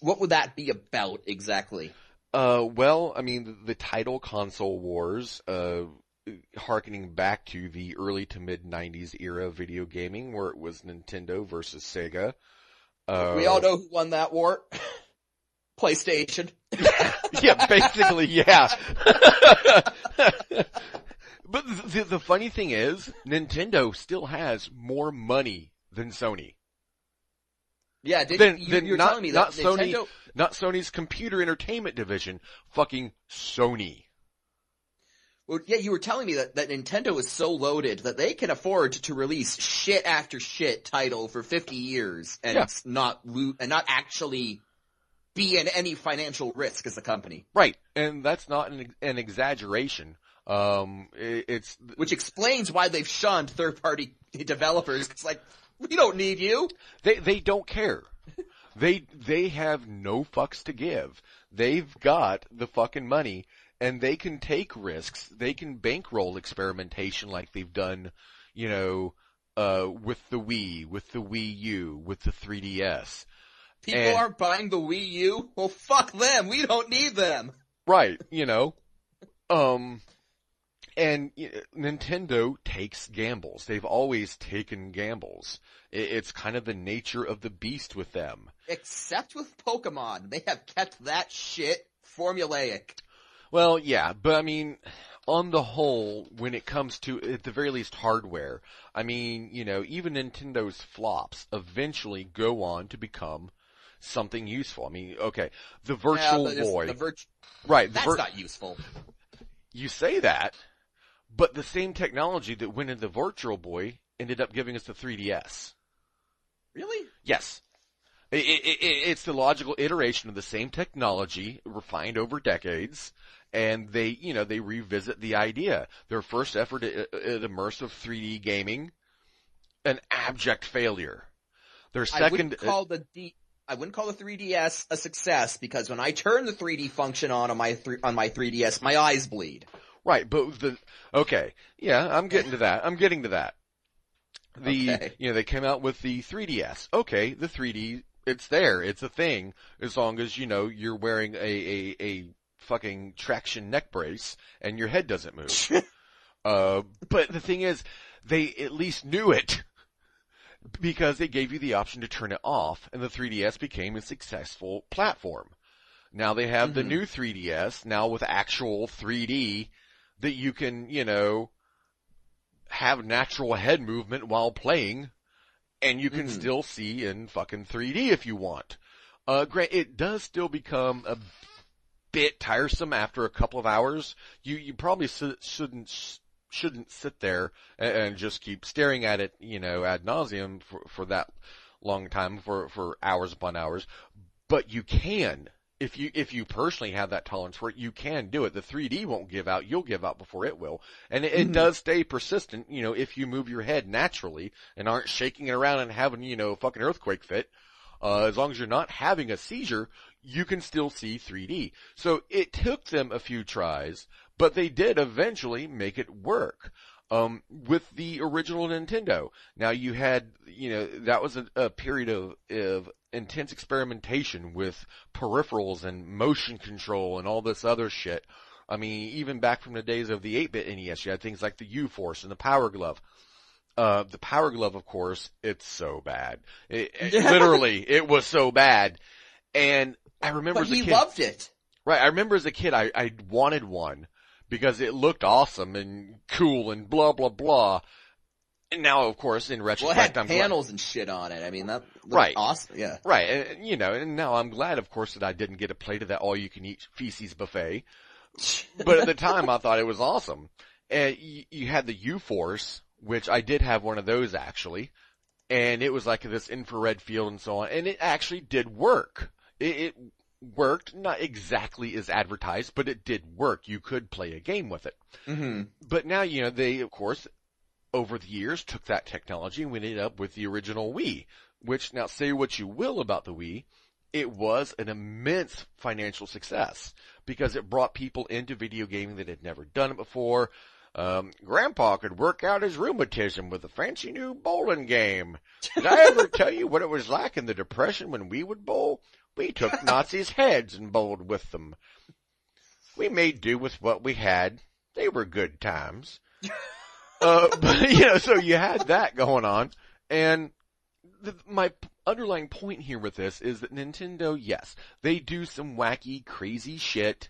what would that be about exactly? Well, I mean, the title Console Wars, harkening back to the early to mid 90s era of video gaming where it was Nintendo versus Sega. We all know who won that war. PlayStation. Yeah, basically, yeah. But the funny thing is, Nintendo still has more money than Sony. Yeah, you're telling me that Nintendo... Not Sony's computer entertainment division, fucking Sony. Well, yeah, you were telling me that Nintendo is so loaded that they can afford to release shit after shit title for 50 years and not actually be in any financial risk as a company. Right, and that's not an exaggeration. Which explains why they've shunned third-party developers. It's like, we don't need you. They don't care. They have no fucks to give. They've got the fucking money, and they can take risks. They can bankroll experimentation like they've done, you know, with the Wii, with the Wii U, with the 3DS. People aren't buying the Wii U? Well, fuck them. We don't need them. Right, you know. And Nintendo takes gambles. They've always taken gambles. It's kind of the nature of the beast with them. Except with Pokemon. They have kept that shit formulaic. Well, yeah, but I mean, on the whole, when it comes to, at the very least, hardware, I mean, you know, even Nintendo's flops eventually go on to become something useful. I mean, okay, the Virtual Boy. Right. That's not useful. You say that. But the same technology that went into the Virtual Boy ended up giving us the 3DS. Really? Yes. It's the logical iteration of the same technology, refined over decades, and they revisit the idea. Their first effort at immersive 3D gaming, an abject failure. Their second... I wouldn't call the 3DS a success, because when I turn the 3D function on my 3DS, my eyes bleed. Right, but I'm getting to that. They came out with the 3DS. Okay, the 3D it's there. It's a thing as long as, you're wearing a fucking traction neck brace and your head doesn't move. But the thing is, they at least knew it because they gave you the option to turn it off, and the 3DS became a successful platform. Now they have the new 3DS, now with actual 3D, that you can, have natural head movement while playing, and you can still see in fucking 3D if you want. It does still become a bit tiresome after a couple of hours. You probably shouldn't sit there and just keep staring at it, ad nauseum for that long time, for hours upon hours. But you can. If you personally have that tolerance for it, you can do it. The 3D won't give out. You'll give out before it will. And it does stay persistent, if you move your head naturally and aren't shaking it around and having, a fucking earthquake fit. As long as you're not having a seizure, you can still see 3D. So it took them a few tries, but they did eventually make it work. With the original Nintendo. Now you had, that was a period of intense experimentation with peripherals and motion control and all this other shit. I mean, even back from the days of the 8-bit NES, you had things like the U-Force and the Power Glove. The Power Glove, of course, it's so bad. Literally, it was so bad. And I remember as a kid. But he loved it. Right, I remember as a kid, I wanted one. Because it looked awesome and cool and blah, blah, blah. And now, of course, in retrospect, it had panels and shit on it. I mean, that looked right. awesome. Yeah. Right. And, and now I'm glad, of course, that I didn't get a plate of that all-you-can-eat feces buffet. But at the time, I thought it was awesome. And you had the U-Force, which I did have one of those, actually. And it was like this infrared field and so on. And it actually did work. It worked, not exactly as advertised, but it did work. You could play a game with it. But now, they, of course, over the years took that technology and we ended up with the original Wii, which, now say what you will about the Wii, it was an immense financial success because it brought people into video gaming that had never done it before. Grandpa could work out his rheumatism with a fancy new bowling game. Did I ever tell you what it was like in the Depression when we would bowl? We took Nazis' heads and bowled with them. We made do with what we had. They were good times. But, so you had that going on. And my underlying point here with this is that Nintendo, yes, they do some wacky, crazy shit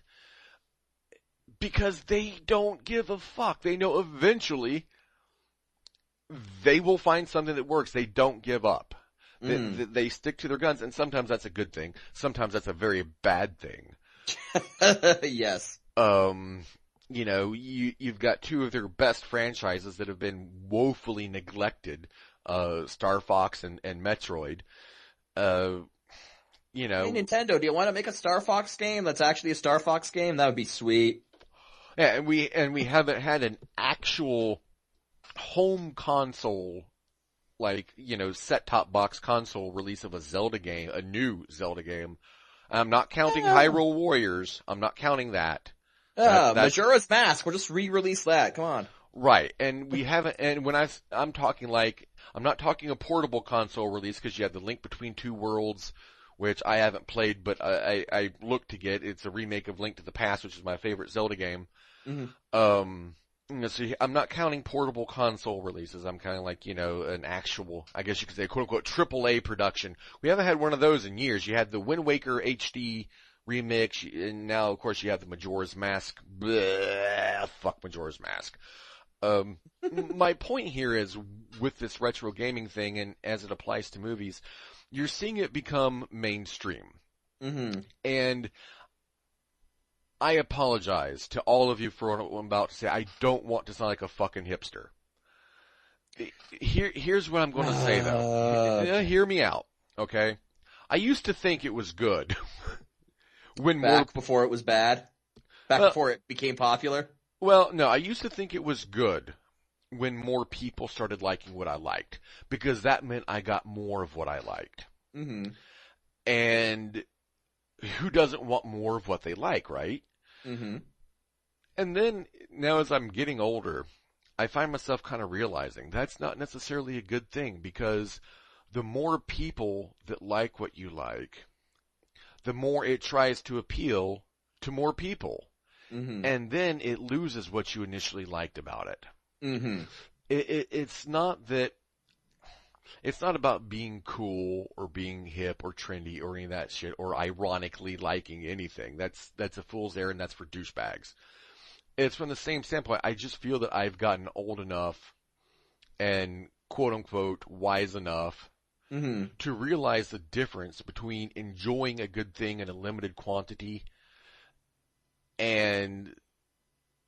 because they don't give a fuck. They know eventually they will find something that works. They don't give up. They stick to their guns, and sometimes that's a good thing. Sometimes that's a very bad thing. Yes. You've got two of their best franchises that have been woefully neglected, Star Fox and Metroid. Hey, Nintendo, do you want to make a Star Fox game that's actually a Star Fox game? That would be sweet. Yeah, and we haven't had an actual home console, set-top box console release of a Zelda game, a new Zelda game. I'm not counting Hyrule Warriors. I'm not counting that. Majora's Mask. We'll just re-release that. Come on. Right, and we haven't, and when I'm talking I'm not talking a portable console release because you have the Link Between Two Worlds, which I haven't played, but I look to get. It's a remake of Link to the Past, which is my favorite Zelda game. So I'm not counting portable console releases. I'm kind of an actual, I guess you could say, quote unquote, AAA production. We haven't had one of those in years. You had the Wind Waker HD remix, and now, of course, you have the Majora's Mask. Bleh, fuck Majora's Mask. My point here is, with this retro gaming thing, and as it applies to movies, you're seeing it become mainstream. And I apologize to all of you for what I'm about to say. I don't want to sound like a fucking hipster. Here's what I'm going to say, though. Hear me out, okay? I used to think it was good. Before it was bad? Before it became popular? Well, no, I used to think it was good when more people started liking what I liked, because that meant I got more of what I liked. And who doesn't want more of what they like, right? And then, now as I'm getting older, I find myself kind of realizing that's not necessarily a good thing, because the more people that like what you like, the more it tries to appeal to more people. Mm-hmm. And then it loses what you initially liked about it. Mm-hmm. It's not that, it's not about being cool or being hip or trendy or any of that shit or ironically liking anything. That's a fool's errand. That's for douchebags. It's from the same standpoint. I just feel that I've gotten old enough and quote unquote wise enough Mm-hmm. to realize the difference between enjoying a good thing in a limited quantity and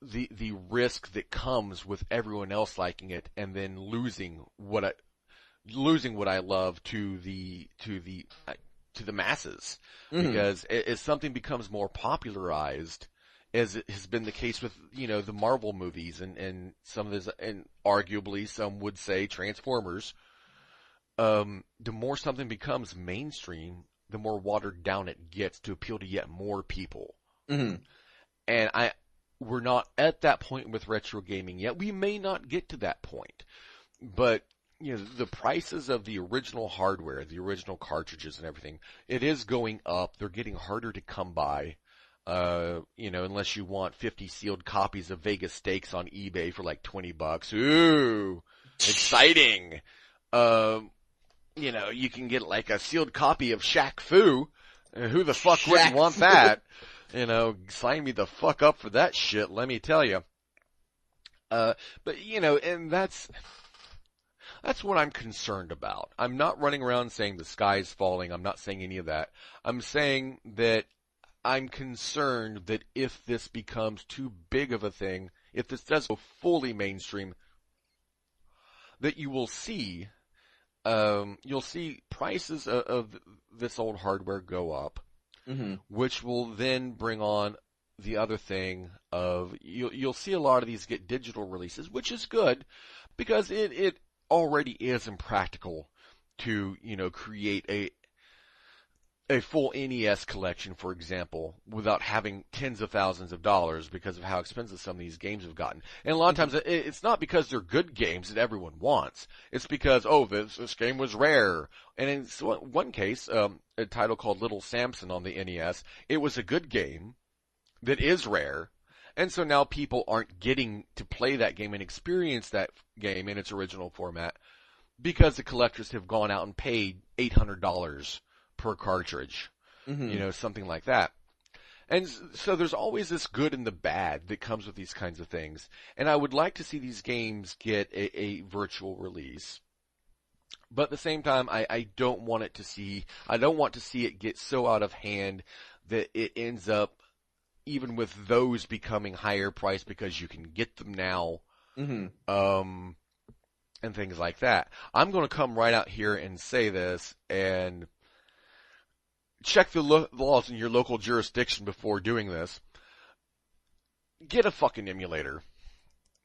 the risk that comes with everyone else liking it and then losing what I love to the masses. Mm-hmm. Because as something becomes more popularized, as it has been the case with, the Marvel movies and some of this, and arguably some would say Transformers, the more something becomes mainstream, the more watered down it gets to appeal to yet more people. Mm-hmm. And we're not at that point with retro gaming yet. We may not get to that point, but the prices of the original hardware, the original cartridges and everything, it is going up. They're getting harder to come by. Unless you want 50 sealed copies of Vegas Steaks on eBay for like $20. Ooh, exciting. You can get like a sealed copy of Shaq Fu. Who the fuck wouldn't want that? Sign me the fuck up for that shit, let me tell you. And that's what I'm concerned about. I'm not running around saying the sky's falling. I'm not saying any of that. I'm saying that I'm concerned that if this becomes too big of a thing, if this does go fully mainstream, that you will see, prices of this old hardware go up, Mm-hmm. which will then bring on the other thing of, you'll see a lot of these get digital releases, which is good, because it already is impractical to, create a full NES collection, for example, without having tens of thousands of dollars because of how expensive some of these games have gotten. And a lot of times it's not because they're good games that everyone wants. It's because, this game was rare. And in one case, a title called Little Samson on the NES, it was a good game that is rare. And so now people aren't getting to play that game and experience that game in its original format because the collectors have gone out and paid $800 per cartridge, Mm-hmm. Something like that. And so there's always this good and the bad that comes with these kinds of things. And I would like to see these games get a virtual release. But at the same time, I don't want to see it get so out of hand that it ends up, even with those becoming higher priced because you can get them now, Mm-hmm. and things like that. I'm going to come right out here and say this, and check the laws in your local jurisdiction before doing this. Get a fucking emulator.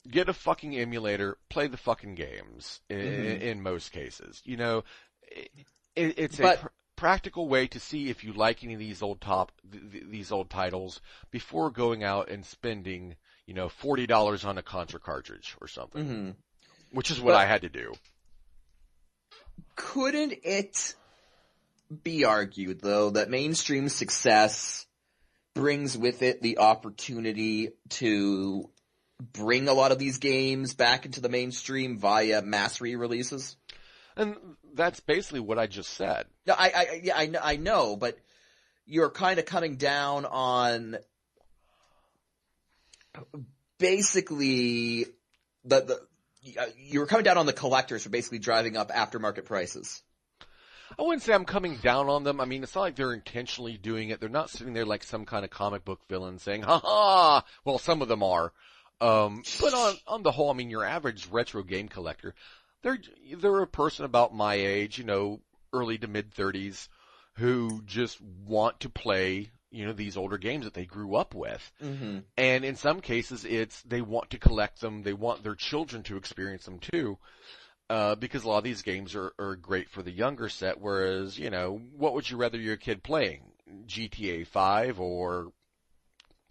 Play the fucking games in most cases. It's a practical way to see if you like any of these these old titles before going out and spending, $40 on a Contra cartridge or something. Mm-hmm. Which is what I had to do. Couldn't it be argued, though, that mainstream success brings with it the opportunity to bring a lot of these games back into the mainstream via mass re-releases? And that's basically what I just said. No, I know, but you're kind of coming down on basically you're coming down on the collectors for basically driving up aftermarket prices. I wouldn't say I'm coming down on them. I mean, it's not like they're intentionally doing it. They're not sitting there like some kind of comic book villain saying, "Ha ha!" Well, some of them are. But on the whole, I mean, your average retro game collector, they're a person about my age, early to mid 30s, who just want to play, these older games that they grew up with. Mm-hmm. And in some cases, they want to collect them. They want their children to experience them too. Because a lot of these games are great for the younger set, whereas, what would you rather your kid playing? GTA 5 or,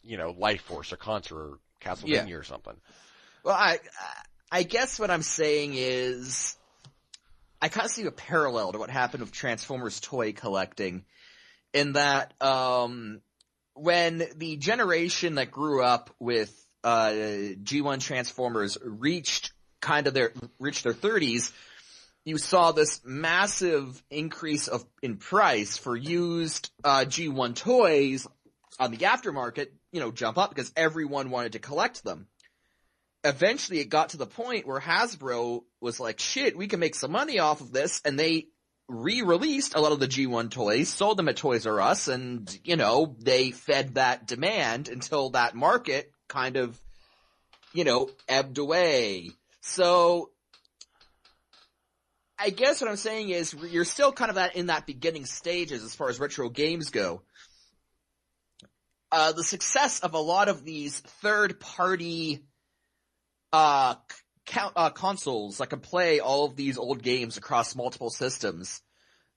Life Force or Contra or Castlevania or something? Well, I guess what I'm saying is I kind of see a parallel to what happened with Transformers toy collecting, in that when the generation that grew up with G1 Transformers reached their 30s, you saw this massive increase in price for used G1 toys on the aftermarket, jump up because everyone wanted to collect them. Eventually it got to the point where Hasbro was like, shit, we can make some money off of this, and they re-released a lot of the G1 toys, sold them at Toys R Us, and, they fed that demand until that market kind of, ebbed away. So, I guess what I'm saying is, you're still kind of in that beginning stages as far as retro games go. The success of a lot of these third-party consoles that can play all of these old games across multiple systems,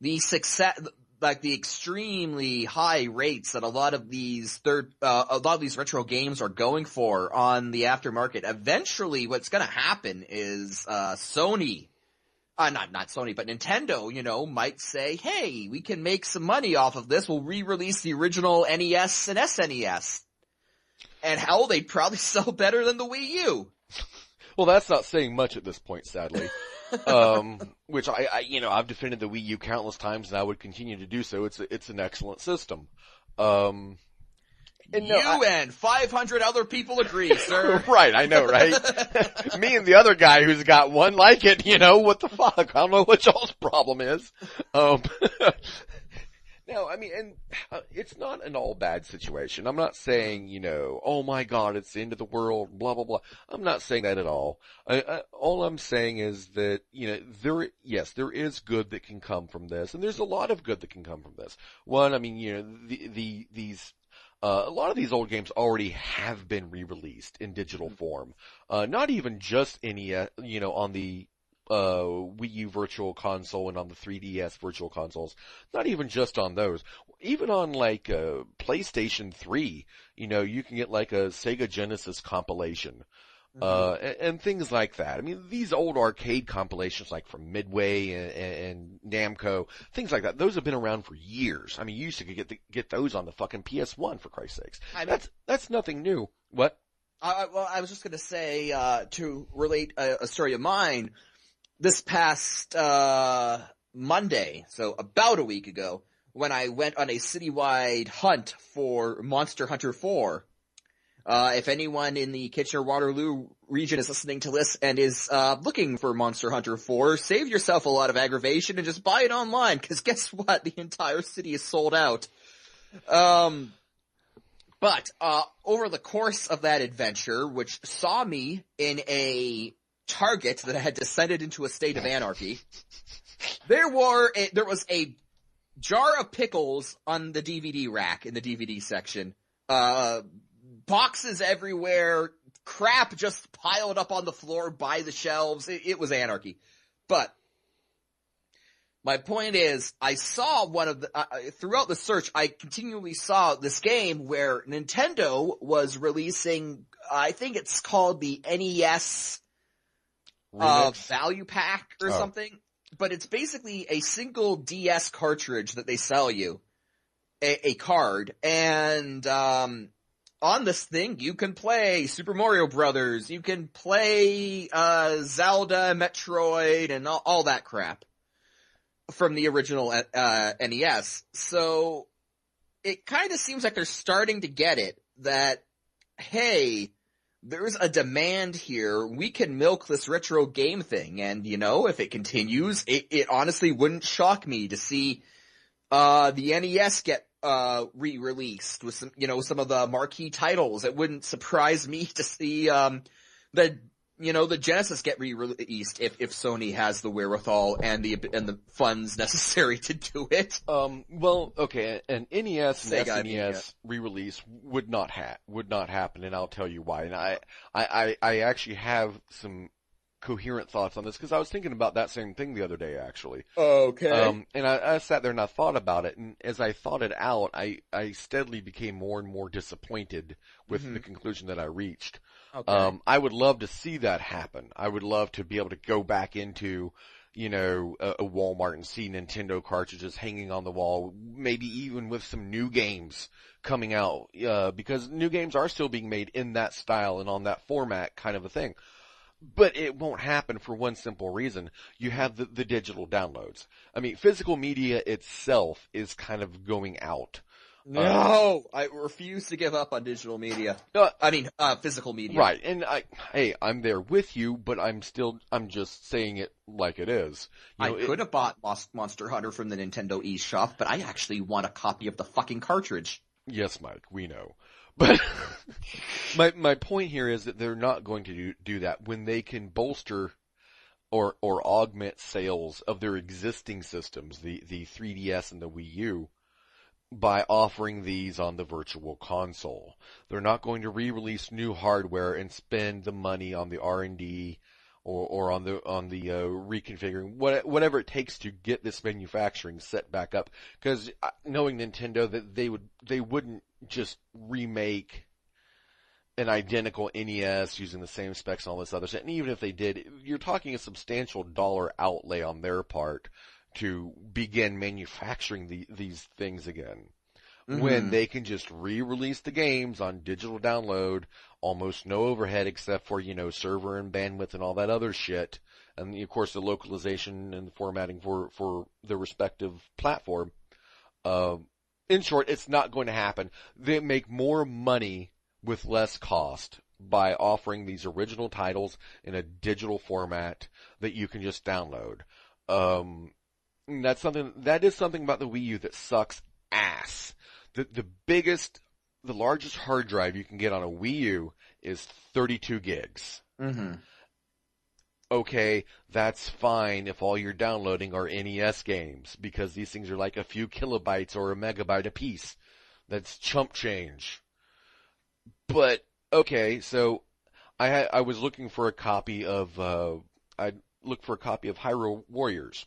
the success, like the extremely high rates that a lot of these retro games are going for on the aftermarket, eventually what's going to happen is Sony, not Sony, but Nintendo, might say, hey, we can make some money off of this. We'll re-release the original NES and SNES. And hell, they'd probably sell better than the Wii U. Well, that's not saying much at this point, sadly. Which I've defended the Wii U countless times, and I would continue to do so. It's an excellent system. And 500 other people agree, sir. Right, I know, right? Me and the other guy who's got one like it, what the fuck? I don't know what y'all's problem is. No, I mean, and it's not an all bad situation. I'm not saying, oh my god, it's the end of the world, blah, blah, blah. I'm not saying that at all. All I'm saying is that, there is good that can come from this, and there's a lot of good that can come from this. One, I mean, these a lot of these old games already have been re-released in digital form. Not even just on the Wii U Virtual Console and on the 3DS Virtual Consoles. Not even just on those. Even on like PlayStation 3, you can get like a Sega Genesis compilation. And things like that. I mean, these old arcade compilations like from Midway and Namco, things like that, those have been around for years. I mean, you used to get those on the fucking PS1, for Christ's sakes. That's nothing new. What? I was just gonna say, to relate a story of mine, this past Monday, so about a week ago, when I went on a citywide hunt for Monster Hunter 4. If anyone in the Kitchener-Waterloo region is listening to this and is looking for Monster Hunter 4, save yourself a lot of aggravation and just buy it online, because guess what? The entire city is sold out. But over the course of that adventure, which saw me in a Target that had descended into a state of anarchy, there was a jar of pickles on the DVD rack in the DVD section. Boxes everywhere, crap just piled up on the floor by the shelves. It was anarchy. But my point is, I saw throughout the search, I continually saw this game where Nintendo was releasing, I think it's called the NES Value Pack or something. But it's basically a single DS cartridge that they sell you, a card, and on this thing, you can play Super Mario Brothers, you can play Zelda, Metroid, and all that crap from the original NES. So it kind of seems like they're starting to get it, that, hey, there's a demand here, we can milk this retro game thing, and, if it continues, it honestly wouldn't shock me to see the NES get re-released with some of the marquee titles. It wouldn't surprise me to see the Genesis get re-released if Sony has the wherewithal and the funds necessary to do it. Well, okay, an NES and Sega, SNES re-release would not happen, and I'll tell you why. And I actually have some coherent thoughts on this, because I was thinking about that same thing the other day, actually. Okay. And I sat there and I thought about it, and as I thought it out, I steadily became more and more disappointed with the conclusion that I reached. Okay. I would love to see that happen. I would love to be able to go back into, a Walmart and see Nintendo cartridges hanging on the wall, maybe even with some new games coming out, because new games are still being made in that style and on that format kind of a thing. But it won't happen for one simple reason. You have the digital downloads. I mean, physical media itself is kind of going out. No, I refuse to give up on digital media. Physical media. Right, and I'm there with you, but I'm just saying it like it is. I could have bought Monster Hunter from the Nintendo eShop, but I actually want a copy of the fucking cartridge. Yes, Mike, we know. But my point here is that they're not going to do that when they can bolster or augment sales of their existing systems, the 3DS and the Wii U, by offering these on the virtual console. They're not going to re-release new hardware and spend the money on the R&D or on the reconfiguring, whatever it takes to get this manufacturing set back up. Because knowing Nintendo, that they wouldn't just remake an identical NES using the same specs and all this other shit. And even if they did, you're talking a substantial dollar outlay on their part to begin manufacturing these things again. Mm-hmm. When they can just re-release the games on digital download, almost no overhead except for, server and bandwidth and all that other shit. And of course the localization and the formatting for the respective platform. In short, it's not going to happen. They make more money with less cost by offering these original titles in a digital format that you can just download. That is something about the Wii U that sucks ass. The largest hard drive you can get on a Wii U is 32 gigs. Mm-hmm. Okay, that's fine if all you're downloading are NES games, because these things are like a few kilobytes or a megabyte a piece. That's chump change. But, okay, so I was looking for a copy of, Hyrule Warriors,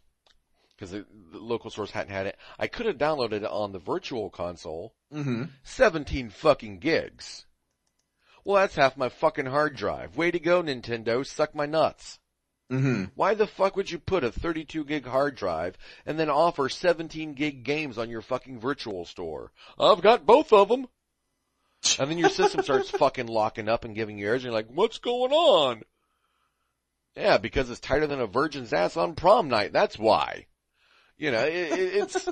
because the local source hadn't had it. I could have downloaded it on the virtual console. Mm-hmm. 17 fucking gigs. Well, that's half my fucking hard drive. Way to go, Nintendo. Suck my nuts. Mm-hmm. Why the fuck would you put a 32 gig hard drive and then offer 17 gig games on your fucking virtual store? I've got both of them. And then your system starts fucking locking up and giving you errors, and you're like, what's going on? Yeah, because it's tighter than a virgin's ass on prom night. That's why. It's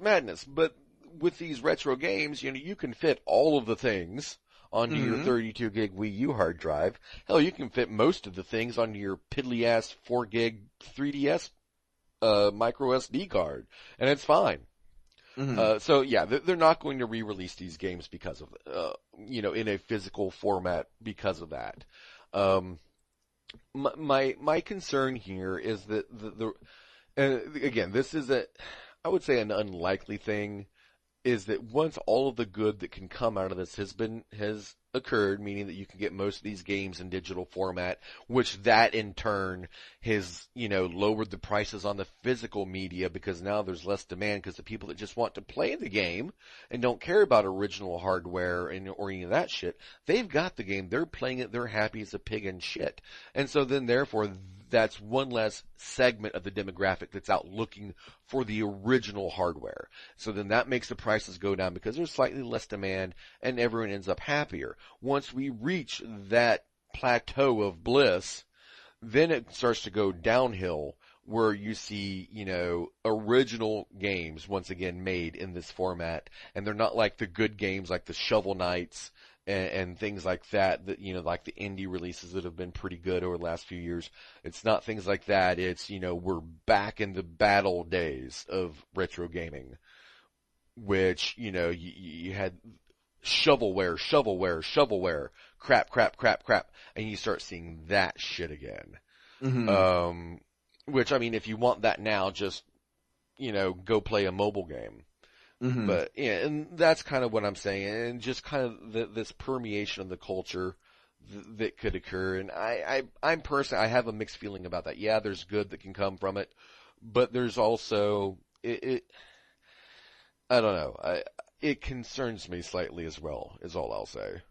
madness. But with these retro games, you can fit all of the things onto your 32 gig Wii U hard drive. Hell, you can fit most of the things onto your piddly ass 4 gig 3DS micro SD card, and it's fine. Mm-hmm. So yeah, they're not going to re-release these games because of, in a physical format because of that. My concern here is that again, this is I would say an unlikely thing, is that once all of the good that can come out of this has occurred, meaning that you can get most of these games in digital format, which that in turn has, lowered the prices on the physical media, because now there's less demand because the people that just want to play the game and don't care about original hardware or any of that shit, they've got the game, they're playing it, they're happy as a pig in shit. And so then therefore that's one less segment of the demographic that's out looking for the original hardware. So then that makes the prices go down because there's slightly less demand and everyone ends up happier. Once we reach that plateau of bliss, then it starts to go downhill, where you see, original games once again made in this format, and they're not like the good games like the Shovel Knights and things like that, like the indie releases that have been pretty good over the last few years. It's not things like that. It's, we're back in the battle days of retro gaming, which, you had shovelware, crap, and you start seeing that shit again. Mm-hmm. Which, if you want that now, just, go play a mobile game. Mm-hmm. But, yeah, and that's kind of what I'm saying, and just kind of this permeation of the culture that could occur. And I'm personally, I have a mixed feeling about that. Yeah, there's good that can come from it, but there's also, I don't know, it concerns me slightly as well, is all I'll say.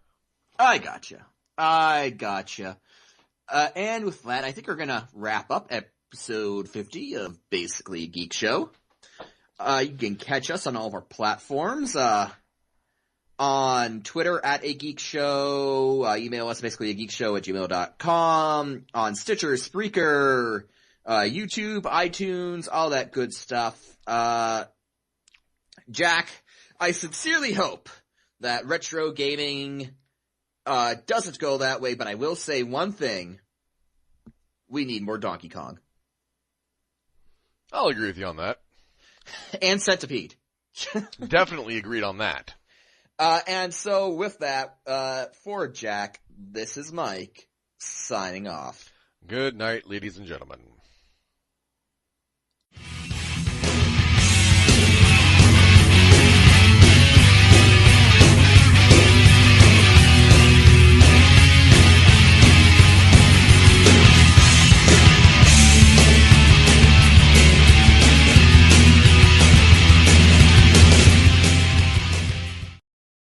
I gotcha. And with that, I think we're gonna wrap up episode 50 of Basically a Geek Show. You can catch us on all of our platforms, on Twitter at A Geek Show, email us basicallyageekshow@gmail.com, on Stitcher, Spreaker, YouTube, iTunes, all that good stuff. Jack, I sincerely hope that retro gaming doesn't go that way, but I will say one thing. We need more Donkey Kong. I'll agree with you on that. And Centipede. Definitely agreed on that. And so with that, for Jack, this is Mike, signing off. Good night, ladies and gentlemen.